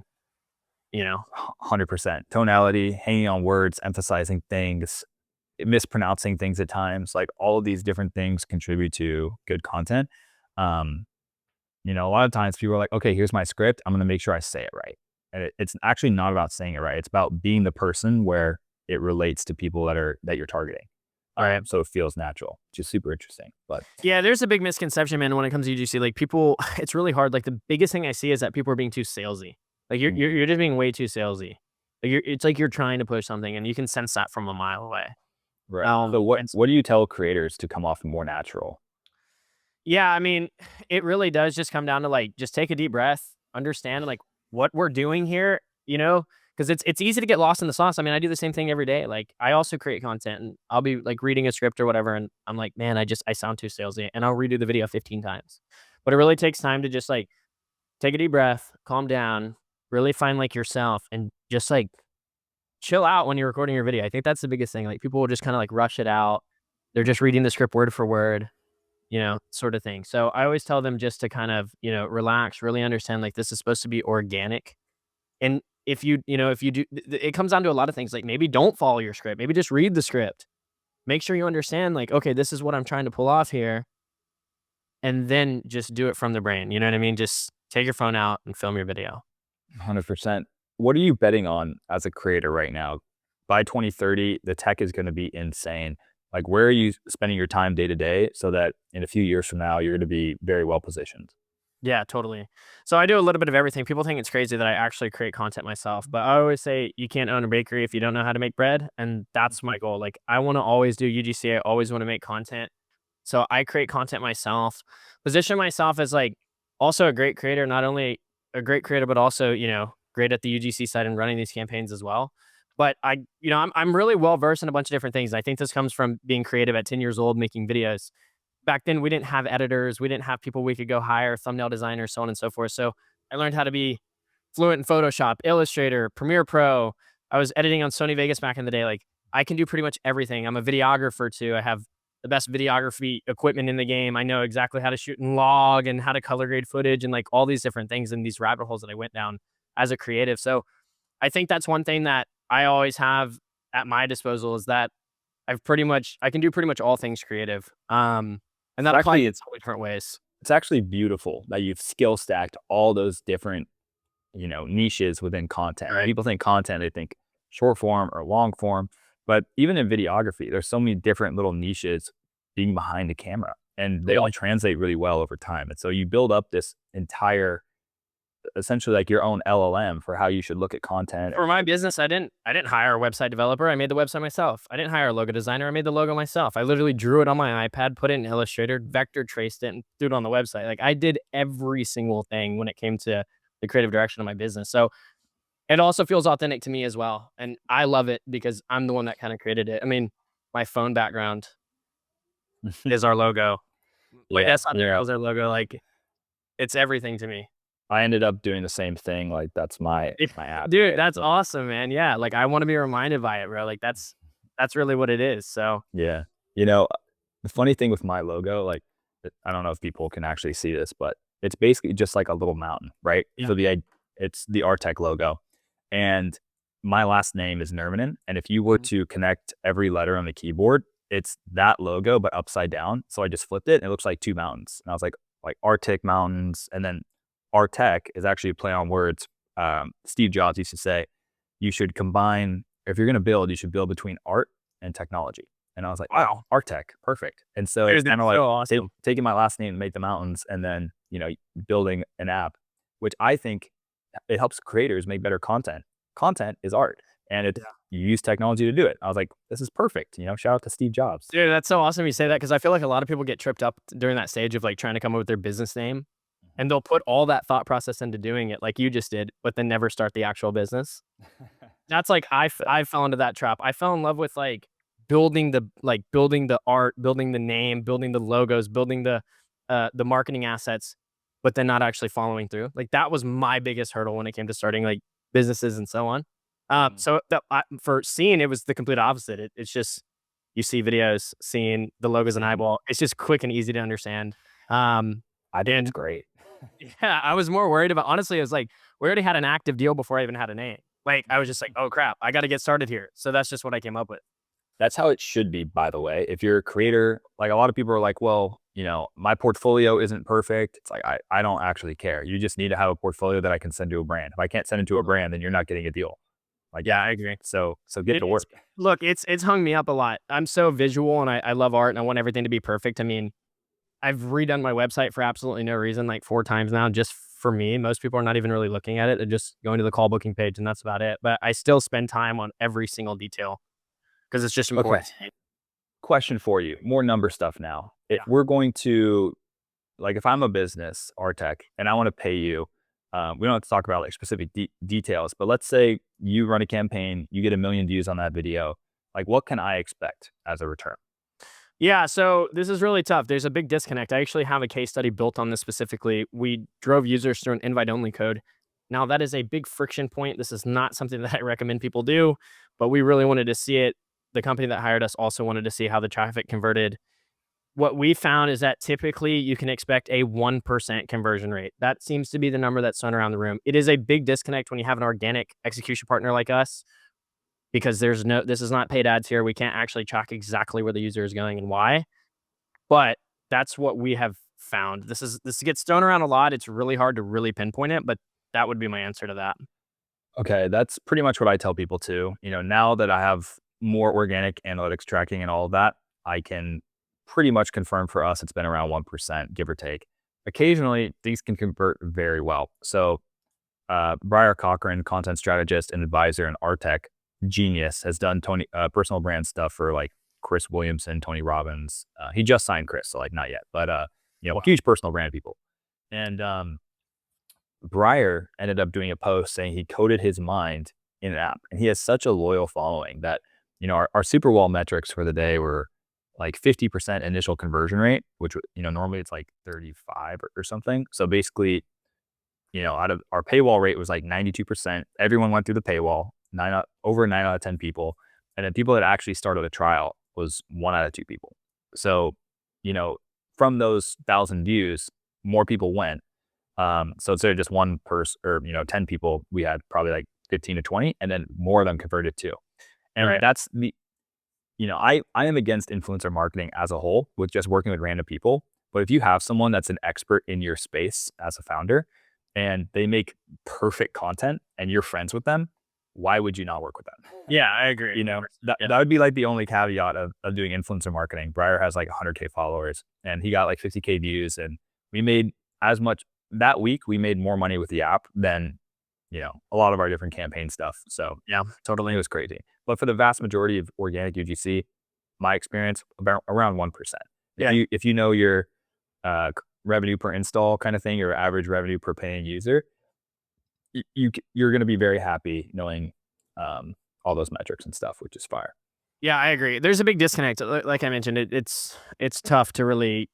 you know.
100%. Tonality, hanging on words, emphasizing things, mispronouncing things at times, like all of these different things contribute to good content. Um, a lot of times people are like, okay, here's my script. I'm going to make sure I say it right. And it's actually not about saying it right. It's about being the person where it relates to people that you're targeting.
Right.
So it feels natural, which is super interesting. But
Yeah, there's a big misconception, man, when it comes to UGC. Like people, it's really hard. Like the biggest thing I see is that people are being too salesy. Like you're
mm,
you're, you're just being way too salesy. Like it's like you're trying to push something, and you can sense that from a mile away.
right. So
And
what do you tell creators to come off more natural?
yeah, I mean, it really does just come down to like just take a deep breath, understand like what we're doing here, because it's easy to get lost in the sauce. I mean, I do the same thing every day. Like I also create content and I'll be like reading a script or whatever, and I'm like, man, I sound too salesy, and I'll redo the video 15 times. But it really takes time to just like take a deep breath, calm down, really find like yourself, and just like chill out when you're recording your video. I think that's the biggest thing. Like people will just kind of like rush it out. They're just reading the script word for word, sort of thing. So I always tell them just to kind of, relax, really understand like this is supposed to be organic. And if you do, it comes down to a lot of things. Like maybe don't follow your script. Maybe just read the script. Make sure you understand, like, okay, this is what I'm trying to pull off here. And then just do it from the brain. You know what I mean? Just take your phone out and film your video.
100%. What are you betting on as a creator right now? By 2030, the tech is going to be insane. Like, where are you spending your time day to day so that in a few years from now, you're going to be very well positioned?
Yeah, totally. So I do a little bit of everything. People think it's crazy that I actually create content myself, but I always say you can't own a bakery if you don't know how to make bread, and that's my goal. Like I want to always do UGC. I always want to make content. So I create content myself, position myself as like also a great creator, not only a great creator, but also, great at the UGC side and running these campaigns as well. But I'm really well versed in a bunch of different things. I think this comes from being creative at 10 years old, making videos. Back then we didn't have editors, we didn't have people we could go hire, thumbnail designers, so on and so forth. So I learned how to be fluent in Photoshop, Illustrator, Premiere Pro. I was editing on Sony Vegas back in the day. Like I can do pretty much everything. I'm a videographer too. I have the best videography equipment in the game. I know exactly how to shoot and log and how to color grade footage and like all these different things and these rabbit holes that I went down as a creative. So I think that's one thing that I always have at my disposal is that I can do pretty much all things creative. And that applies
Actually,
in so many different ways.
it's actually beautiful that you've skill stacked all those different, niches within content. When
Right.
people think content, they think short form or long form. But even in videography, there's so many different little niches being behind the camera, and they all translate really well over time. And so you build up this entire, essentially like your own LLM for how you should look at content.
For my business, I didn't hire a website developer. I made the website myself. I didn't hire a logo designer. I made the logo myself. I literally drew it on my iPad, put it in Illustrator, vector traced it, and threw it on the website. Like I did every single thing when it came to the creative direction of my business. So it also feels authentic to me as well. And I love it because I'm the one that kind of created it. I mean, my phone background is our logo. My
Yeah,
desktop
yeah.
is our logo. Like it's everything to me.
I ended up doing the same thing. Like that's my app.
Dude, that's awesome, man. Yeah, like I want to be reminded by it, bro. Like that's really what it is. So
Yeah. You know, the funny thing with my logo, like, I don't know if people can actually see this, but it's basically just like a little mountain, right?
yeah.
So it's the Artec logo, and my last name is Nurmanen, and if you were
Mhm.
to connect every letter on the keyboard, it's that logo but upside down. So I just flipped it, and it looks like two mountains, and I was like Arctic mountains, and then Artec is actually a play on words. Steve Jobs used to say, you should combine if you're going to build, you should build between art and technology. And I was like, wow, Arctech, perfect. And so it's
Dude,
kind
that's
of like
so awesome.
taking my last name to make the mountains, and then building an app, which I think it helps creators make better content. Content is art, and
Yeah.
you use technology to do it. I was like, this is perfect. Shout out to Steve Jobs.
Dude, that's so awesome you say that because I feel like a lot of people get tripped up during that stage of like trying to come up with their business name and they'll put all that thought process into doing it like you just did, but then never start the actual business. That's like I fell into that trap. I fell in love with like building the art, building the name, building the logos, building the marketing assets, but then not actually following through. Like that was my biggest hurdle when it came to starting like businesses and so on. So for seeing it was the complete opposite. It's just you see videos, seeing the logos and eyeball. It's just quick and easy to understand.
I think it's
And
great.
yeah, I was more worried about honestly, it was like, we already had an active deal before I even had a name. Like, I was just like, "Oh, crap, I gotta get started here." So that's just what I came up with.
That's how it should be, by the way. If you're a
Yeah.
creator, like a lot of people are like, well, my portfolio isn't perfect. It's like, I don't actually care. You just need to have a portfolio that I can send to a brand. If I can't send it to a
Totally.
brand, then you're not getting a deal. Like,
Yeah, I agree.
so get to
It's
work.
look, it's hung me up a lot. I'm so visual and I love art and I want everything to be perfect. I mean, I've redone my website for absolutely no reason, like 4 times now, just for me. Most people are not even really looking at it. They're just going to the call booking page and that's about it. But I still spend time on every single detail because it's just
Okay.
important to me.
Question for you. More number stuff now.
Yeah.
We're going to, like, if I'm a business, Artec, and I want to pay you, we don't have to talk about like specific details, but let's say you run a campaign, you get 1 million views on that video. Like, what can I expect as a return?
Yeah, so this is really tough. There's a big disconnect. I actually have a case study built on this specifically. We drove users through an invite only code. Now, that is a big friction point. This is not something that I recommend people do, but we really wanted to see it. The company that hired us also wanted to see how the traffic converted. What we found is that typically you can expect a 1% conversion rate. That seems to be the number that's thrown around the room. It is a big disconnect when you have an organic execution partner like us because this is not paid ads here. We can't actually track exactly where the user is going and why. But that's what we have found. This gets thrown around a lot. It's really hard to really pinpoint it, but that would be my answer to that.
Okay, that's pretty much what I tell people too. Now that I have more organic analytics tracking and all of that, I can pretty much confirm for us it's been around 1%, give or take. Occasionally, things can convert very well. So, Briar Cochran, content strategist and advisor in Artec, genius, has done personal brand stuff for like Chris Williamson, Tony Robbins. He just signed Chris, so like not yet, but huge personal brand people. And Breyer ended up doing a post saying he coded his mind in an app, and he has such a loyal following that our super wall metrics for the day were like 50% initial conversion rate, which normally it's like 35 or something. So basically, out of our paywall rate was like 92%. Everyone went through the paywall, over 9 out of 10 people. And then people that actually started a trial was 1 out of 2 people. So, from those 1,000 views, more people went. So instead of just one person or, 10 people, we had probably like 15 to 20, and then more of them converted too. And
Right.
that's I am against influencer marketing as a whole with just working with random people. But if you have someone that's an expert in your space as a founder and they make perfect content and you're friends with them, why would you not work with them?
Yeah, I agree.
That
Yeah.
would be like the only caveat of doing influencer marketing. Breyer has like 100K followers and he got like 50K views, and we made as much that week. We made more money with the app than a lot of our different campaign stuff. So
Yeah, totally.
it was crazy. But for the vast majority of organic UGC, my experience about around 1%.
Yeah.
If you know your revenue per install kind of thing, your average revenue per paying user, you're going to be very happy knowing all those metrics and stuff, which is fire.
Yeah, I agree. There's a big disconnect. Like I mentioned, it's tough to really,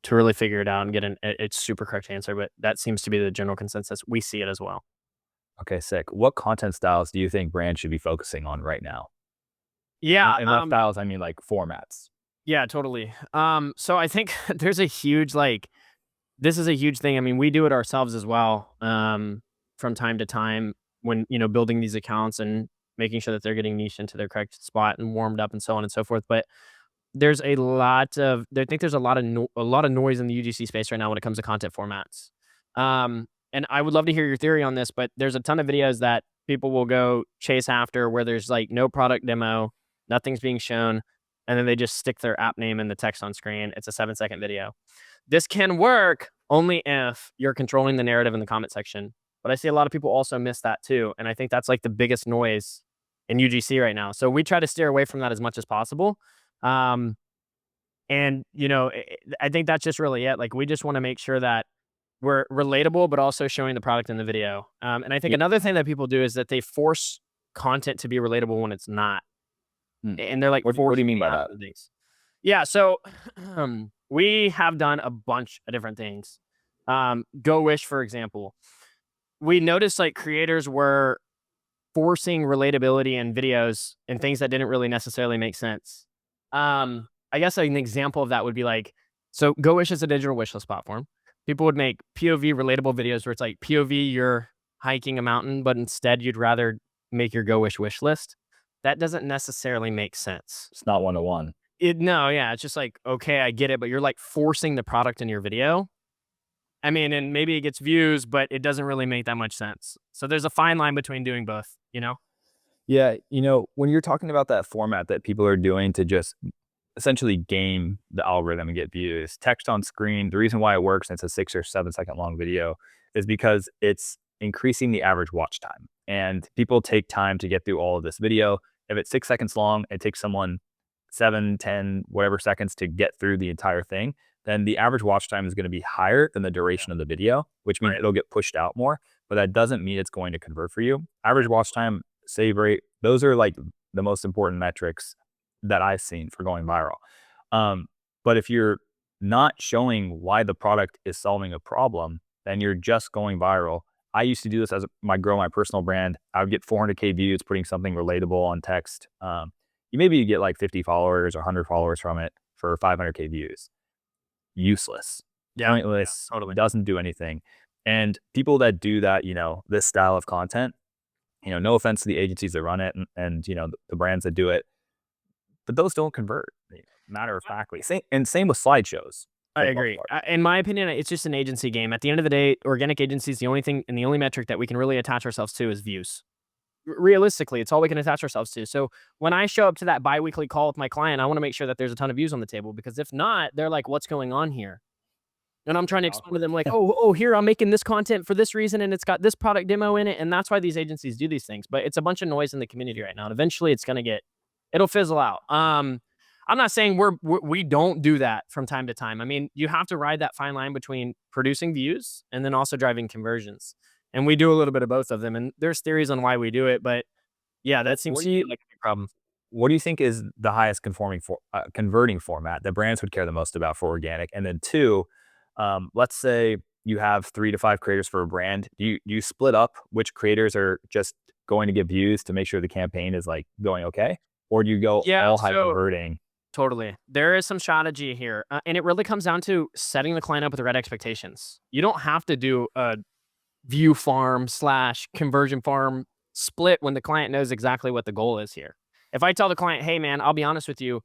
figure it out and get a super correct answer, but that seems to be the general consensus. We see it as well.
Okay, sick. What content styles do you think brands should be focusing on right now?
Yeah,
And not styles, I mean like formats.
yeah, totally. So I think there's a huge this is a huge thing. I mean, we do it ourselves as well. From time to time when building these accounts and making sure that they're getting niche into their correct spot and warmed up and so on and so forth. But there's a lot of I think there's a lot of noise in the UGC space right now when it comes to content formats. And I would love to hear your theory on this, but there's a ton of videos that people will go chase after where there's like no product demo, nothing's being shown, and then they just stick their app name in the text on screen. It's a 7-second video. This can work only if you're controlling the narrative in the comment section. But I see a lot of people also miss that too. And I think that's like the biggest noise in UGC right now. So we try to steer away from that as much as possible. And I think that's just really it. Like, we just want to make sure that we're relatable, but also showing the product in the video. And I think another thing that people do is that they force content to be relatable when it's not. And they're like,
What do you mean by that?
things. Yeah. So we have done a bunch of different things. Go Wish, for example, we noticed like creators were forcing relatability in videos and things that didn't really necessarily make sense. I guess an example of that would be like, so Go Wish is a digital wish list platform. People would make POV relatable videos where it's like POV, you're hiking a mountain, but instead you'd rather make your Go wish list. That doesn't necessarily make sense.
It's not one-to-one.
No, yeah, it's just like, okay, I get it, but you're like forcing the product in your video. I mean, and maybe it gets views, but it doesn't really make that much sense. So there's a fine line between doing both,
Yeah, when you're talking about that format that people are doing to just essentially game the algorithm and get views, text on screen, the reason why it works and it's a 6 or 7 second long video is because it's increasing the average watch time. And people take time to get through all of this video. If it's 6 seconds long, it takes someone 7, 10, whatever seconds to get through the entire thing, then the average watch time is going to be higher than the duration of the video, which means it'll get pushed out more, but that doesn't mean it's going to convert for you. Average watch time, save rate, those are like the most important metrics that I've seen for going viral. But if you're not showing why the product is solving a problem, then you're just going viral. I used to do this as my personal brand. I would get 400K views putting something relatable on text. You get like 50 followers or 100 followers from it for 500K views. Useless. Pointless.
Totally.
Doesn't do anything. And people that do that, this style of content, no offense to the agencies that run it and the brands that do it, but those don't convert, matter of factly. Same with slideshows.
I agree. In my opinion, it's just an agency game. At the end of the day, organic agencies, the only thing and the only metric that we can really attach ourselves to is views. Realistically, it's all we can attach ourselves to. So when I show up to that biweekly call with my client, I want to make sure that there's a ton of views on the table, because if not, they're like, what's going on here? And I'm trying to explain to them like, oh, here, I'm making this content for this reason, and it's got this product demo in it. And that's why these agencies do these things. But it's a bunch of noise in the community right now. And eventually it'll fizzle out. I'm not saying we don't do that from time to time. I mean, you have to ride that fine line between producing views and then also driving conversions. And we do a little bit of both of them. And there's theories on why we do it, but yeah, that
What
seems
do
to
you
be like a big problem.
what do you think is the highest converting format that brands would care the most about for organic? And then two, let's say you have 3 to 5 creators for a brand. Do you split up which creators are just going to get views to make sure the campaign is like going okay, or do you go
Yeah,
all high
so
converting?
totally. There is some strategy here, and it really comes down to setting the client up with the right expectations. You don't have to do a view farm slash conversion farm split when the client knows exactly what the goal is here. If I tell the client, hey man, I'll be honest with you,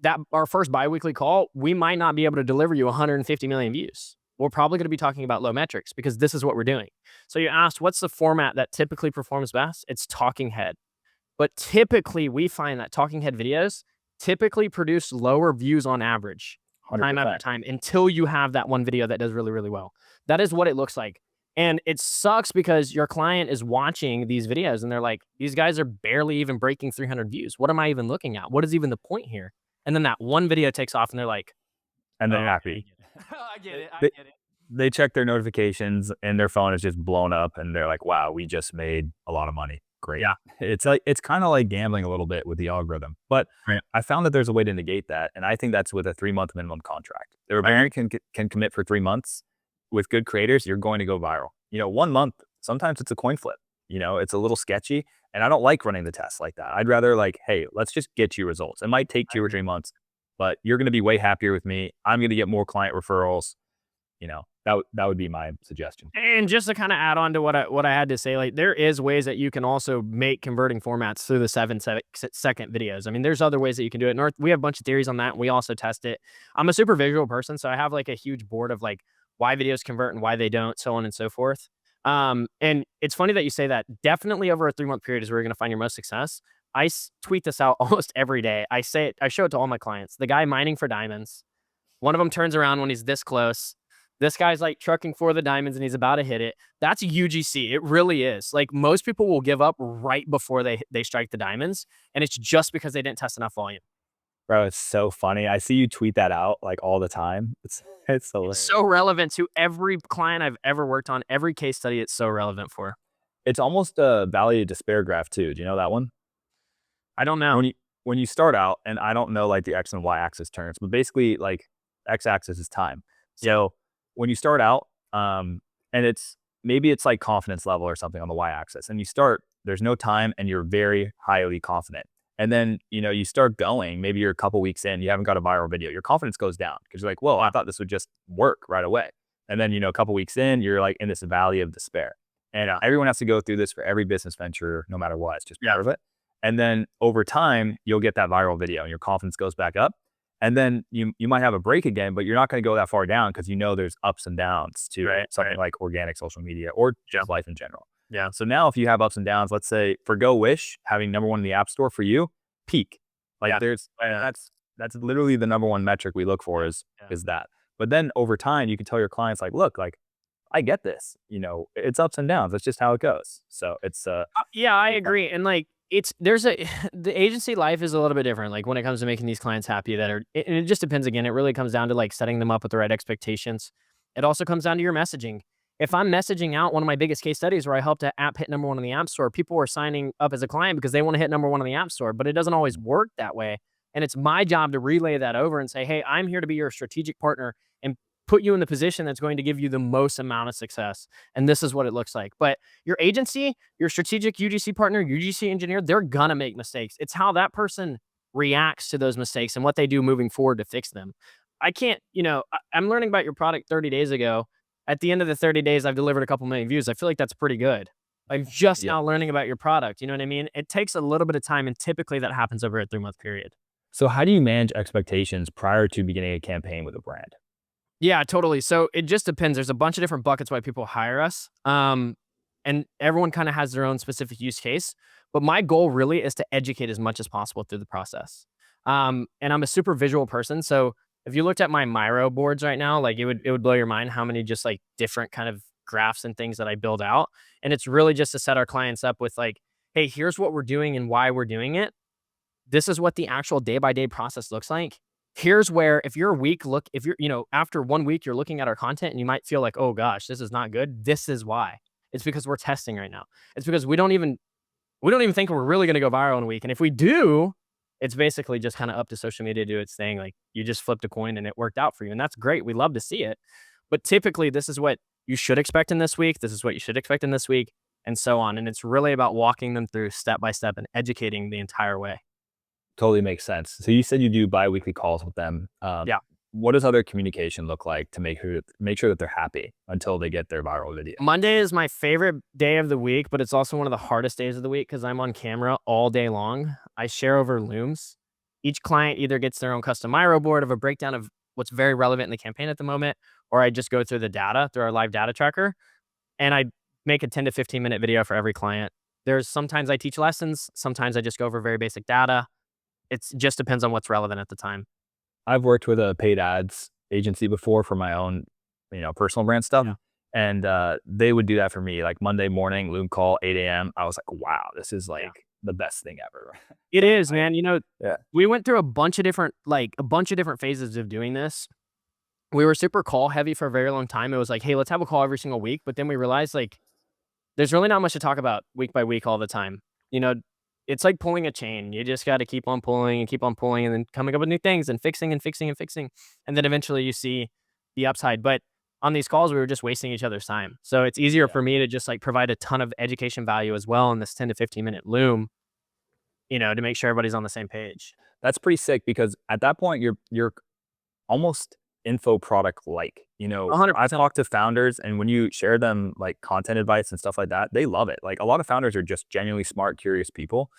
that our first biweekly call, we might not be able to deliver you 150 million views. We're probably going to be talking about low metrics because this is what we're doing. So you asked, what's the format that typically performs best? It's talking head. But typically, we find that talking head videos typically produce lower views on average, time after
100%.
time, until you have that one video that does really, really well. That is what it looks like. And it sucks because your client is watching these videos and they're like, these guys are barely even breaking 300 views. What am I even looking at? What is even the point here? And then that one video takes off and they're like,
And they're
oh, okay, I
happy.
get it. I get it. I
They
get it.
they check their notifications and their phone is just blown up and they're like, "Wow, we just made a lot of money. Great."
Yeah.
It's kind of like gambling a little bit with the algorithm. But
Right.
I found that there's a way to negate that, and I think that's with a 3-month minimum contract. The
Right.
brand can commit for 3 months. With good creators, you're going to go viral. 1 month, sometimes it's a coin flip. It's a little sketchy, and I don't like running the tests like that. I'd rather like, "Hey, let's just get you results." It might take
I
2 or
agree.
3 months, but you're gonna be way happier with me. I'm gonna get more client referrals. That would be my suggestion.
And just to kind of add on to what I had to say, like there is ways that you can also make converting formats through the 7 second videos. I mean, there's other ways that you can do it. And we have a bunch of theories on that. And we also test it. I'm a super visual person, so I have like a huge board of like why videos convert and why they don't, so on and so forth. And it's funny that you say that. Definitely over a 3-month period is where you're going to find your most success. Tweet this out almost every day. I say it. I show it to all my clients. The guy mining for diamonds. One of them turns around when he's this close. This guy's like trucking for the diamonds and he's about to hit it. That's UGC. It really is. Like most people will give up right before they strike the diamonds, and it's just because they didn't test enough volume.
Bro, it's so funny. I see you tweet that out like all the time. It's
It's
hilarious.
so relevant to every client I've ever worked on, every case study it's so relevant for.
It's almost a valley of despair graph too. Do you know that one?
I don't know.
When you start out, and I don't know like the X and Y axis terms, but basically like X axis is time.
Yeah.
So when you start out, and maybe it's like confidence level or something on the Y axis, and you start, there's no time and you're very highly confident. And then, you start going, maybe you're a couple weeks in, you haven't got a viral video. Your confidence goes down because you're like, whoa, I
Yeah.
thought this would just work right away. And then, a couple weeks in, you're like in this valley of despair. And
Yeah.
everyone has to go through this for every business venture, no matter what. It's just
Yeah.
part of it. And then over time, you'll get that viral video and your confidence goes back up. And then you might have a break again, but you're not going to go that far down because there's ups and downs to
Right.
something
Right.
like organic social media or
Yeah.
just life in general.
Yeah.
So now if you have ups and downs, let's say for Go Wish, having number one in the app store for you, peak. Like
Yeah.
there's
Yeah.
that's literally the number one metric we look for
Yeah.
is that. But then over time, you can tell your clients like, look, like I get this. It's ups and downs. That's just how it goes. So it's
Yeah, I
pretty fun.
agree. And like there's a the agency life is a little bit different. Like when it comes to making these clients happy and it just depends again. It really comes down to like setting them up with the right expectations. It also comes down to your messaging. If I'm messaging out one of my biggest case studies where I helped an app hit number one in the app store, people are signing up as a client because they want to hit number one in the app store, but it doesn't always work that way. And it's my job to relay that over and say, hey, I'm here to be your strategic partner and put you in the position that's going to give you the most amount of success. And this is what it looks like. But your agency, your strategic UGC partner, UGC engineer, they're gonna make mistakes. It's how that person reacts to those mistakes and what they do moving forward to fix them. I can't, I'm learning about your product 30 days ago. At the end of the 30 days, I've delivered a couple million views. I feel like that's pretty good. I'm just
Yeah.
now learning about your product. You know what I mean? It takes a little bit of time, and typically that happens over a 3-month period.
So how do you manage expectations prior to beginning a campaign with a brand?
Yeah, totally. So it just depends. There's a bunch of different buckets why people hire us. And everyone kind of has their own specific use case. But my goal really is to educate as much as possible through the process. And I'm a super visual person. So if you looked at my Miro boards right now, like it would blow your mind how many just like different kind of graphs and things that I build out. And it's really just to set our clients up with like, hey, here's what we're doing and why we're doing it. this is what the actual day-by-day process looks like. Here's where if you're after 1 week, you're looking at our content and you might feel like, "Oh gosh, this is not good." This is why. It's because we're testing right now. It's because we don't even think we're really gonna go viral in a week, and if we do, it's basically just kinda up to social media to do its thing, like, you just flipped a coin and it worked out for you, and that's great, we love to see it, but typically, this is what you should expect in this week, this is what you should expect in this week, and so on, and it's really about walking them through step by step and educating the entire way.
Totally makes sense. So you said you do biweekly calls with them.
Yeah.
What does other communication look like to make sure that they're happy until they get their viral video?
Monday is my favorite day of the week, but it's also one of the hardest days of the week because 'cause I'm on camera all day long. I share over Looms. Each client either gets their own custom Miro board of a breakdown of what's very relevant in the campaign at the moment, or I just go through the data through our live data tracker, and I make a 10 to 15-minute video for every client. There's sometimes I teach lessons, sometimes I just go over very basic data. It's just depends on what's relevant at the time.
I've worked with a paid ads agency before for my own, personal brand stuff.
Yeah.
And they would do that for me, like Monday morning, Loom call, 8 a.m. I was like, wow, this is
Yeah.
like the best thing ever.
It is,
I,
man.
yeah.
We went through a bunch of different phases of doing this. We were super call heavy for a very long time. It was like, "Hey, let's have a call every single week," but then we realized, like, there's really not much to talk about week by week all the time. You know, it's like pulling a chain. You just gotta keep on pulling and then coming up with new things and fixing and fixing and fixing, and then eventually you see the upside, but on these calls, we were just wasting each other's time. So it's easier
Yeah.
for me to just, like, provide a ton of education value as well in this 10 to 15-minute Loom, to make sure everybody's on the same page.
That's pretty sick because at that point you're almost info product like.
100%.
I've talked to founders and when you share them like content advice and stuff like that, they love it. Like a lot of founders are just genuinely smart, curious people.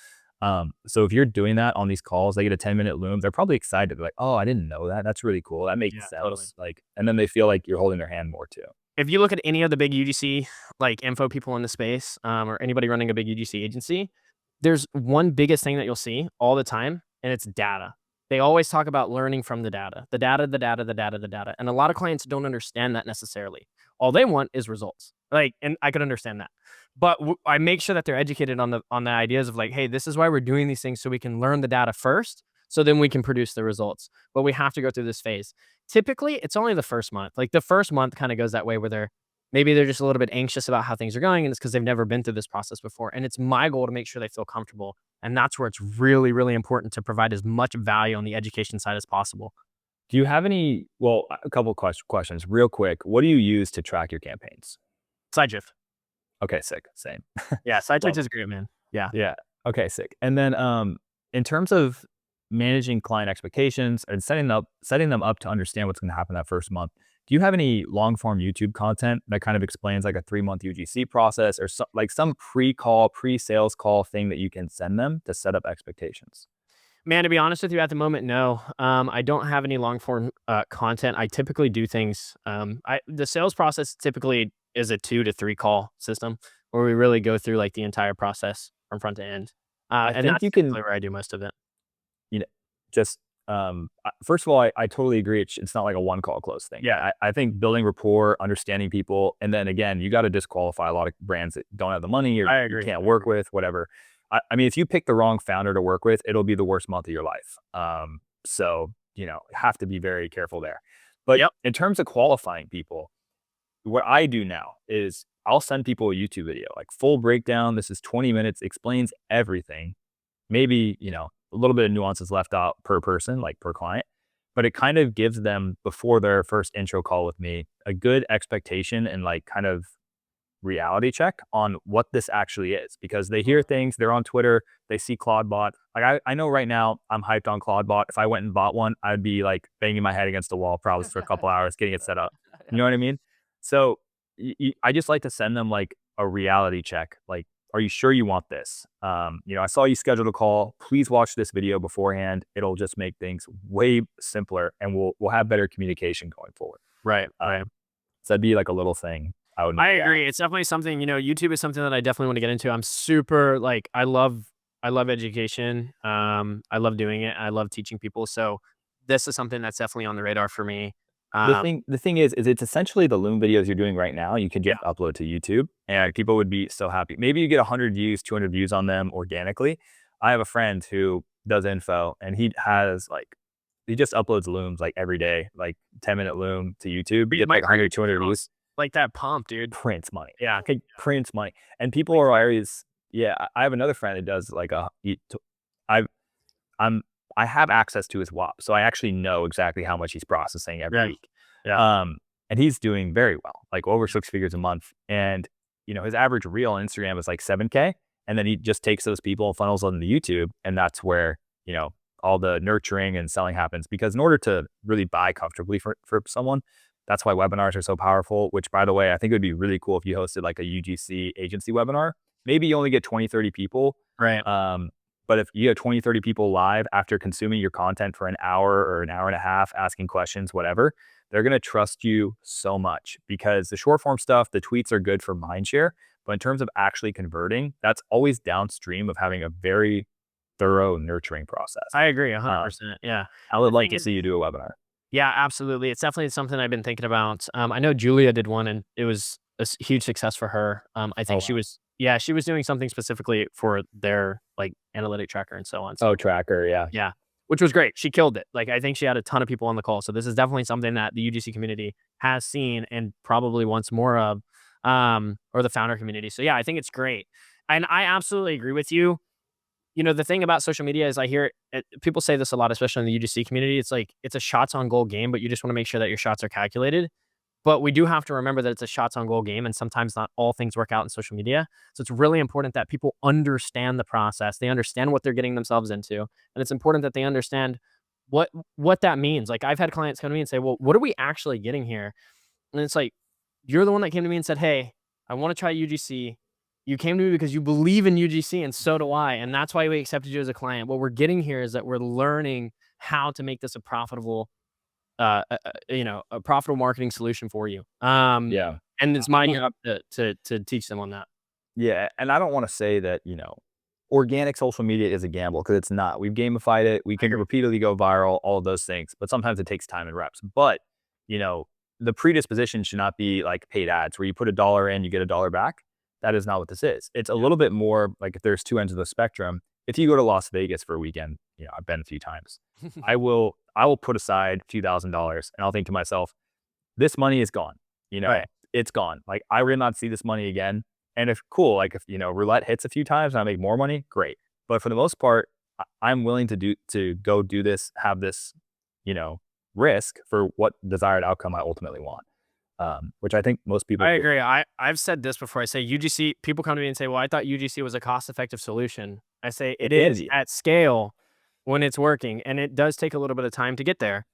So if you're doing that on these calls, they get a 10-minute Loom, they're probably excited. They're like, oh, I didn't know that. That's really cool. That
Yeah,
makes
totally.
sense. Like, and then they feel like you're holding their hand more too.
If you look at any of the big UGC, like, info people in the space, or anybody running a big UGC agency, there's one biggest thing that you'll see all the time, and it's data. They always talk about learning from the data, the data, the data, the data, the data, and a lot of clients don't understand that necessarily. All they want is results. Like, and I could understand that, but I make sure that they're educated on the ideas of, like, hey, this is why we're doing these things so we can learn the data first, so then we can produce the results. But we have to go through this phase. Typically, it's only the first month. Like, the first month kind of goes that way where maybe they're just a little bit anxious about how things are going, and it's because they've never been through this process before. And it's my goal to make sure they feel comfortable. And that's where it's really, really important to provide as much value on the education side as possible.
Do you have a couple questions real quick. What do you use to track your campaigns?
SideShift.
Okay, sick. Same.
Yeah, SideShift
Love
is great, man. Yeah.
Yeah. Okay, sick. And then in terms of managing client expectations and setting them up to understand what's going to happen that first month, do you have any long form YouTube content that kind of explains like a 3-month UGC process or like some pre-sales call thing that you can send them to set up expectations?
Man, to be honest with you, at the moment, no. I don't have any long form content. I typically do things. The sales process typically is a 2 to 3 call system where we really go through, like, the entire process from front to end.
I
And
think
that's
you
typically
can,
where I do most of it.
you know, just first of all, I totally agree. It's not like a one call close thing.
Yeah,
I think building rapport, understanding people, and then again, you got to disqualify a lot of brands that don't have the money or
I
you
agree.
can't work with, whatever. I mean, if you pick the wrong founder to work with, it'll be the worst month of your life. So have to be very careful there. But
Yep.
in terms of qualifying people, what I do now is I'll send people a YouTube video, like full breakdown. This is 20 minutes, explains everything. Maybe, a little bit of nuances left out per person, like per client, but it kind of gives them before their first intro call with me, a good expectation and like kind of reality check on what this actually is because they hear things, they're on Twitter, they see Claudebot. Like I know right now I'm hyped on Claudebot. If I went and bought one, I'd be like banging my head against the wall probably for a couple hours getting it set up. You know what I mean? So I just like to send them like a reality check. Like, are you sure you want this? I saw you scheduled a call. Please watch this video beforehand. It'll just make things way simpler and we'll have better communication going forward.
Right. Right.
So that'd be like a little thing I would
I
make.
agree. It's definitely something, YouTube is something that I definitely want to get into. I'm super, like, I love education. I love doing it. I love teaching people. So this is something that's definitely on the radar for me.
The
Um,
thing the thing is it's essentially the Loom videos you're doing right now, you could
yeah.
just upload to YouTube, and people would be so happy. Maybe you get 100 views, 200 views on them organically. I have a friend who does info, and he just uploads looms like every day, like 10-minute loom to YouTube. He gets like 100, 200 views.
Like that pump, dude.
Prints money.
Yeah.
Okay, prints money. And people are always, yeah. I have another friend that does like I I'm I have access to his WAP, so I actually know exactly how much he's processing every
Yeah.
week.
Yeah.
And he's doing very well, like over 6 figures a month. And his average reel on Instagram is like 7K, and then he just takes those people and funnels them to YouTube, and that's where all the nurturing and selling happens. Because in order to really buy comfortably for someone, that's why webinars are so powerful. Which, by the way, I think it would be really cool if you hosted like a UGC agency webinar. Maybe you only get 20, 30 people.
Right.
But if you have 20, 30 people live after consuming your content for an hour or an hour and a half, asking questions, whatever, they're going to trust you so much, because the short form stuff, the tweets are good for mindshare. But in terms of actually converting, that's always downstream of having a very thorough nurturing process.
I agree 100%. Yeah.
I would like to see you do a webinar.
Yeah, absolutely. It's definitely something I've been thinking about. I know Julia did one, and it was a huge success for her. I think she
wow.
was, yeah, she was doing something specifically for their like analytic tracker and so on. So,
Oh, tracker. Yeah.
yeah, which was great. She killed it. Like, I think she had a ton of people on the call. So this is definitely something that the UGC community has seen and probably wants more of, or the founder community. So yeah, I think it's great. And I absolutely agree with you. The thing about social media is I hear people say this a lot, especially in the UGC community. It's like, it's a shots on goal game, but you just want to make sure that your shots are calculated. But we do have to remember that it's a shots on goal game, and sometimes not all things work out in social media. So it's really important that people understand the process. They understand what they're getting themselves into. And it's important that they understand what that means. Like, I've had clients come to me and say, well, what are we actually getting here? And it's like, you're the one that came to me and said, hey, I want to try UGC. You came to me because you believe in UGC, and so do I. And that's why we accepted you as a client. What we're getting here is that we're learning how to make this a profitable, a profitable marketing solution for you.
Yeah.
And it's my job to teach them on that.
Yeah. And I don't want to say that, organic social media is a gamble, because it's not. We've gamified it. We can repeatedly go viral, all of those things. But sometimes it takes time and reps. But, the predisposition should not be like paid ads where you put $1 in, you get $1 back. That is not what this is. It's a little bit more like, if there's two ends of the spectrum. If you go to Las Vegas for a weekend, I've been a few times. I will put aside a few $1,000s, and I'll think to myself, this money is gone.
Right.
It's gone. Like, I will not see this money again. And if like if roulette hits a few times and I make more money, great. But for the most part, I'm willing to go do this, have this, risk for what desired outcome I ultimately want. Which I think most people.
I agree. I've said this before. I say UGC, people come to me and say, well, I thought UGC was a cost-effective solution. I say it is at scale when it's working, and it does take a little bit of time to get there.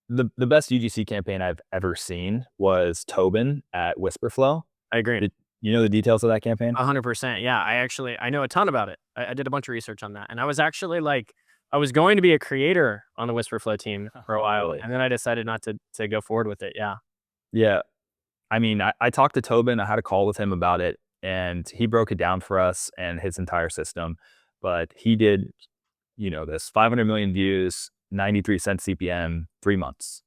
The best UGC campaign I've ever seen was Tobin at Whisperflow.
I agree.
Did you know the details of that campaign?
100%. Yeah. I know a ton about it. I did a bunch of research on that. And I was actually like, I was going to be a creator on the Whisperflow team for a while.
Really?
And then I decided not to go forward with it. Yeah.
Yeah. I mean, I talked to Tobin. I had a call with him about it, and he broke it down for us and his entire system. But he did, this 500 million views, 93 cents CPM, 3 months.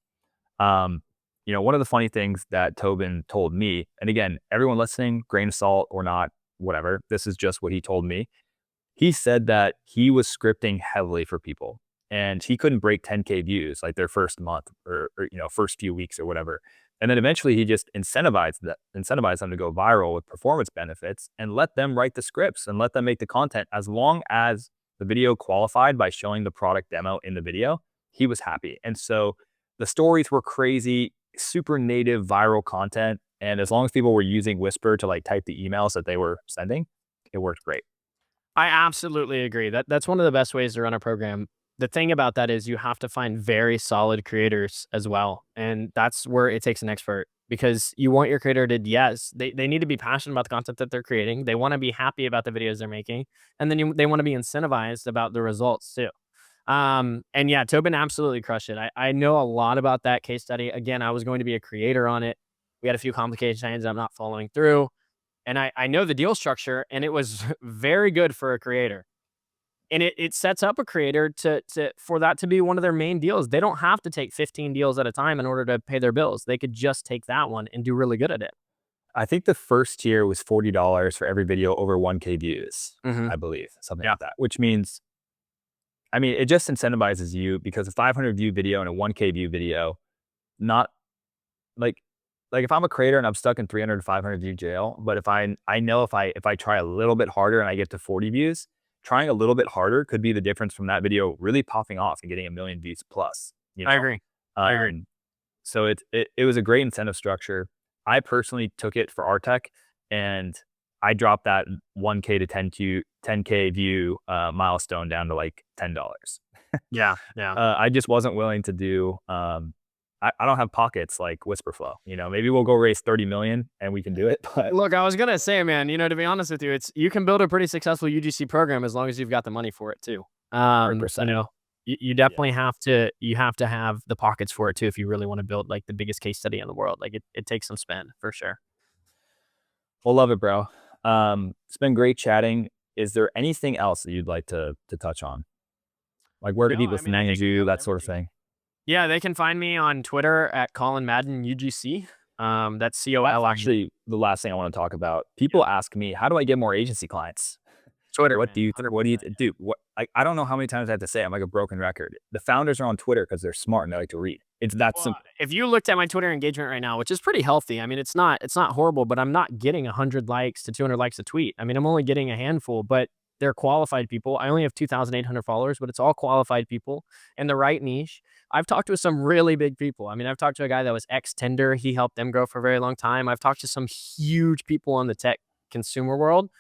One of the funny things that Tobin told me, and again, everyone listening, grain of salt or not, whatever, this is just what he told me. He said that he was scripting heavily for people, and he couldn't break 10K views like their first month or first few weeks or whatever. And then eventually he just incentivized them to go viral with performance benefits, and let them write the scripts and let them make the content. As long as the video qualified by showing the product demo in the video, he was happy. And so the stories were crazy, super native viral content. And as long as people were using Whisper to like type the emails that they were sending, it worked great.
I absolutely agree. That's one of the best ways to run a program. The thing about that is you have to find very solid creators as well. And that's where it takes an expert, because you want your creator to, yes, they need to be passionate about the content that they're creating. They want to be happy about the videos they're making. And then they want to be incentivized about the results too. And yeah, Tobin absolutely crushed it. I know a lot about that case study. Again, I was going to be a creator on it. We had a few complications I'm not following through. And I know the deal structure, and it was very good for a creator. And it sets up a creator for that to be one of their main deals. They don't have to take 15 deals at a time in order to pay their bills. They could just take that one and do really good at it.
I think the first tier was $40 for every video over 1K views, I believe, something like that, which means I mean, it just incentivizes you because a 500 view video and a 1K view video, not like if I'm a creator and I'm stuck in 300 to 500 view jail, but I know if I try a little bit harder and I get to 40 views, trying a little bit harder could be the difference from that video really popping off and getting a million views plus, you
I
know?
agree. I agree.
So it was a great incentive structure. I personally took it for our tech, and I dropped that 1K to 10K view milestone down to like $10.
Yeah, yeah.
I just wasn't willing to do. I don't have pockets like Whisperflow. You know, maybe we'll go raise 30 million and we can do it. But
Look, I was gonna say, man, to be honest with you, you can build a pretty successful UGC program as long as you've got the money for it too. Um, you
100%.
know, you
Yeah,
definitely have to have the pockets for it too if you really want to build like the biggest case study in the world. Like it takes some spend for sure.
we'll love it, bro. It's been great chatting. Is there anything else that you'd like to touch on? Like where do
No,
people
I mean, I
manage
think we
you,
covered
that sort of
everything.
thing?
Yeah, they can find me on Twitter at Colin Madden UGC. That's
That's
COL.
actually the last thing I want to talk about.
Yeah,
People ask me, how do I get more agency clients?
Twitter,
What
man,
do you, what do you,
100%.
do? What, I don't know how many times I have to say, I'm like a broken record. The founders are on Twitter because they're smart and they like to read. It's that
Well,
simple.
if you looked at my Twitter engagement right now, which is pretty healthy, I mean, it's not horrible, but I'm not getting 100 likes to 200 likes a tweet. I mean, I'm only getting a handful, but they're qualified people. I only have 2,800 followers, but it's all qualified people in the right niche. I've talked to some really big people. I mean, I've talked to a guy that was ex Tinder. He helped them grow for a very long time. I've talked to some huge people in the tech consumer world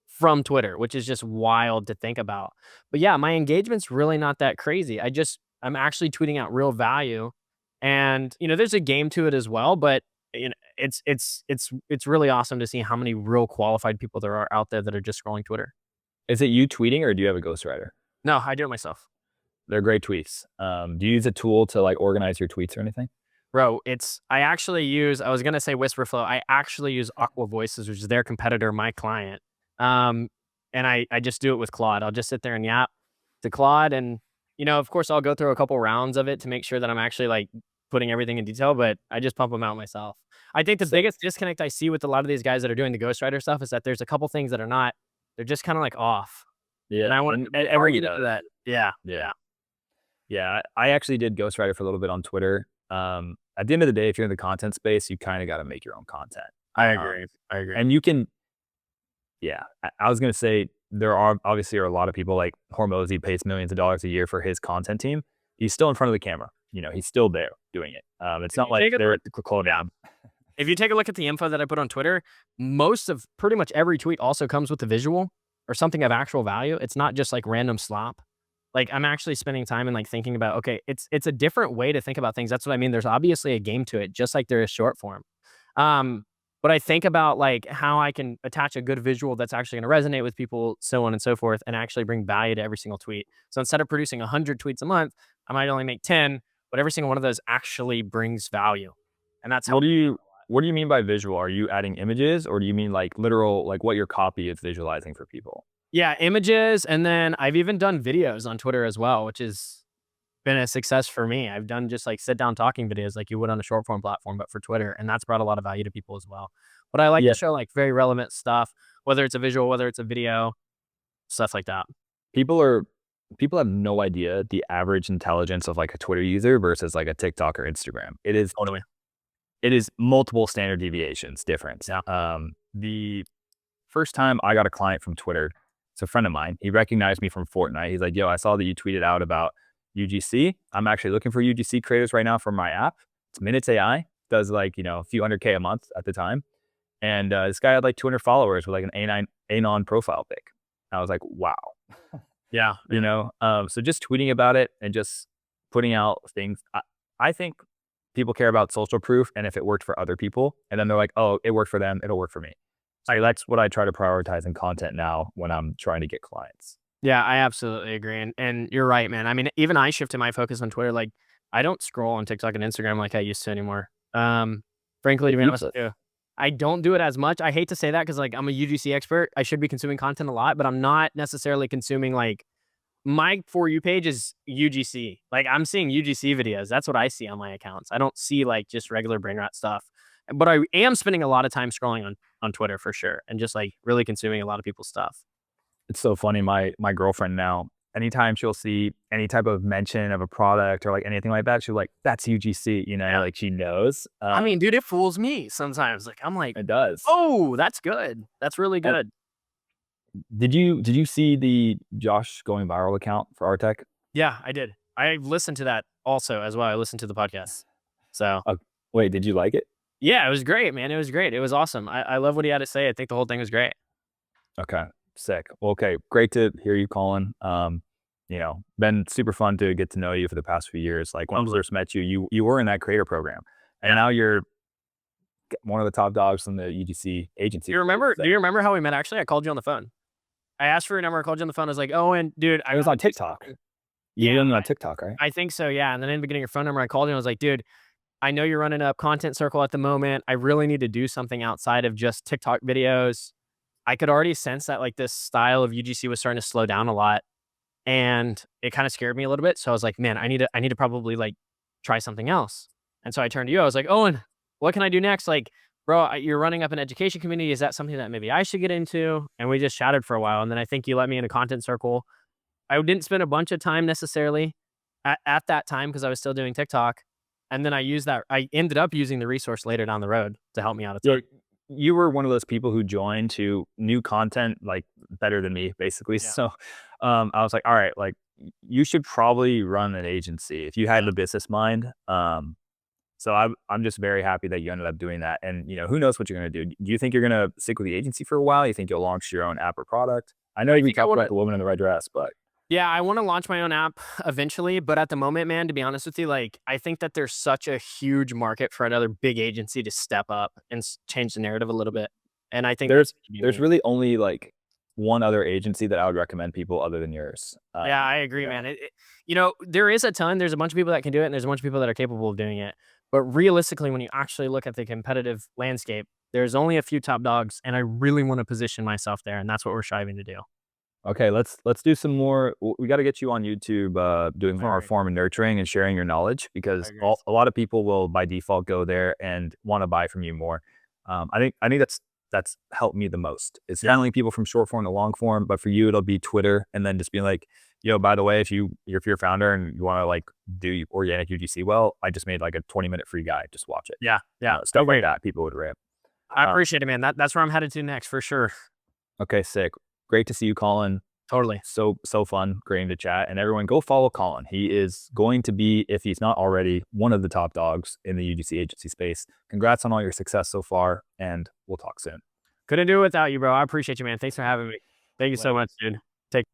from Twitter, which is just wild to think about. But yeah, my engagement's really not that crazy. I'm actually tweeting out real value. And there's a game to it as well, but it's really awesome to see how many real qualified people there are out there that are just scrolling Twitter.
Is it you tweeting or do you have a ghostwriter?
No, I do it myself.
They're great tweets. Do you use a tool to like organize your tweets or anything?
Bro, I was gonna say Whisperflow. I actually use Aqua Voices, which is their competitor, my client. Um, and I just do it with Claude. I'll just sit there and yap to Claude, and of course, I'll go through a couple rounds of it to make sure that I'm actually like putting everything in detail. But I just pump them out myself. I think the
So,
biggest disconnect I see with a lot of these guys that are doing the ghostwriter stuff is that there's a couple things that are not. They're just kind of like off,
yeah,
and I want
and
before I
everybody
get into
does.
that. Yeah,
Yeah.
yeah,
Yeah, I actually did ghostwriter for a little bit on Twitter. At the end of the day, if you're in the content space, you kind of got to make your own content.
I
Um,
agree. I agree.
and you can, yeah, I was gonna say there are obviously are a lot of people like Hormozy pays millions of dollars a year for his content team. He's still in front of the camera. You know, he's still there doing it. It's
If
not
you
like
take a
they're
look,
at the clone
yeah.
lab.
If you take a look at the info that I put on Twitter, most of pretty much every tweet also comes with a visual or something of actual value. It's not just like random slop. Like I'm actually spending time and like thinking about, okay, it's a different way to think about things. That's what I mean. There's obviously a game to it, just like there is short form. Um, but I think about like how I can attach a good visual that's actually going to resonate with people, so on and so forth, and actually bring value to every single tweet. So instead of producing 100 tweets a month, I might only make 10, but every single one of those actually brings value. And that's how.
What do you mean by visual? Are you adding images or do you mean like literal like what your copy is visualizing for people?
Yeah, images, and then I've even done videos on Twitter as well, which has been a success for me. I've done just like sit down talking videos like you would on a short form platform, but for Twitter, and that's brought a lot of value to people as well. But I like to
Yeah,
show like very relevant stuff, whether it's a visual, whether it's a video, stuff like that.
people are people have no idea the average intelligence of like a Twitter user versus like a TikTok or Instagram.
Totally.
It is multiple standard deviations difference.
Yeah.
The first time I got a client from Twitter, it's a friend of mine. He recognized me from Fortnite. He's like, "Yo, I saw that you tweeted out about UGC. I'm actually looking for UGC creators right now for my app. It's Minutes AI. Does like a few hundred K a month at the time. And this guy had like 200 followers with like an Anon profile pic. I was like, wow.
Yeah.
So just tweeting about it and just putting out things. I think people care about social proof and if it worked for other people, and then they're like, oh, it worked for them, it'll work for me. So that's what I try to prioritize in content now when I'm trying to get clients.
Yeah, I absolutely agree. And you're right, man. I mean, even I shifted my focus on Twitter. Like I don't scroll on TikTok and Instagram like I used to anymore. Frankly, to
It's
be honest with
useless.
you, I don't do it as much. I hate to say that because like I'm a UGC expert. I should be consuming content a lot, but I'm not necessarily consuming like my For You page is UGC. Like I'm seeing UGC videos. That's what I see on my accounts. I don't see like just regular brain rot stuff. But I am spending a lot of time scrolling on Twitter for sure and just like really consuming a lot of people's stuff.
It's so funny. My girlfriend now, anytime she'll see any type of mention of a product or like anything like that, she'll like, that's UGC,
Yeah.
like she knows.
I mean, dude, it fools me sometimes. Like, I'm like,
It does.
"Oh, that's good. That's really
And
good."
did you see the Josh going viral account for our tech?
Yeah, I did. I listened to that also as well. I listened to the podcast. So,
Uh, Wait, did you like it?
yeah, it was great, man. It was great. It was awesome. I love what he had to say. I think the whole thing was great.
Okay, sick. Well, okay, great to hear you calling. Been super fun to get to know you for the past few years. Like when I first met you, you were in that creator program, and
Yeah.
now you're one of the top dogs in the UGC agency.
Do you remember how we met actually? I called you on the phone. I asked for your number, I called you on the phone. I was like, "Oh, and dude, I
It was
got
on
this."
TikTok. You
Yeah,
did it on TikTok, right?
I think so, yeah. And then in the beginning, your phone number, I called you and I was like, "Dude, I know you're running a content circle at the moment. I really need to do something outside of just TikTok videos." I could already sense that like this style of UGC was starting to slow down a lot, and it kind of scared me a little bit. So I was like, "Man, I need to probably like try something else." And so I turned to you. I was like, "Owen, what can I do next? Like, bro, you're running up an education community. Is that something that maybe I should get into?" And we just chatted for a while, and then I think you let me in a content circle. I didn't spend a bunch of time necessarily at that time because I was still doing TikTok. And then I ended up using the resource later down the road to help me out a ton.
Yeah, you were one of those people who joined to new content like better than me, basically.
Yeah.
So, I was like, all right, like you should probably run an agency if you had
Yeah.
the business mind. So I'm just very happy that you ended up doing that. And who knows what you're gonna do? Do you think you're gonna stick with the agency for a while? You think you'll launch your own app or product? I know
I
we
think I
talked
want
about
to,
the woman in the red dress, but
yeah, I want to launch my own app eventually. But at the moment, man, to be honest with you, like, I think that there's such a huge market for another big agency to step up and change the narrative a little bit. And I think
there's
that's gonna be
there's
me.
really only like one other agency that I would recommend people other than yours.
Yeah, I agree,
Yeah.
man. There is a ton. There's a bunch of people that can do it, and there's a bunch of people that are capable of doing it. But realistically, when you actually look at the competitive landscape, there's only a few top dogs, and I really want to position myself there, and that's what we're striving to do.
Okay, let's do some more. We got to get you on YouTube, doing
I
our
agree.
form and nurturing and sharing your knowledge
I
because
agree.
a lot of people will by default go there and want to buy from you more. I think that's helped me the most. It's
Yeah.
channeling people from short form to long form, but for you it'll be Twitter and then just being like, yo, by the way, if you're a founder and you want to like do organic UGC, well, I just made like a 20-minute free guide. Just watch it.
Yeah. Yeah.
Stuff like
Agreed.
that. People would rip.
I
Uh,
appreciate it, man. That's where I'm headed to next for sure.
okay, sick. Great to see you, Colin.
Totally.
So fun, great to chat. And everyone go follow Colin. He is going to be, if he's not already, one of the top dogs in the UGC agency space. Congrats on all your success so far, and we'll talk soon.
Couldn't do it without you, bro. I appreciate you, man. Thanks for having me. Thank you so much, dude. Take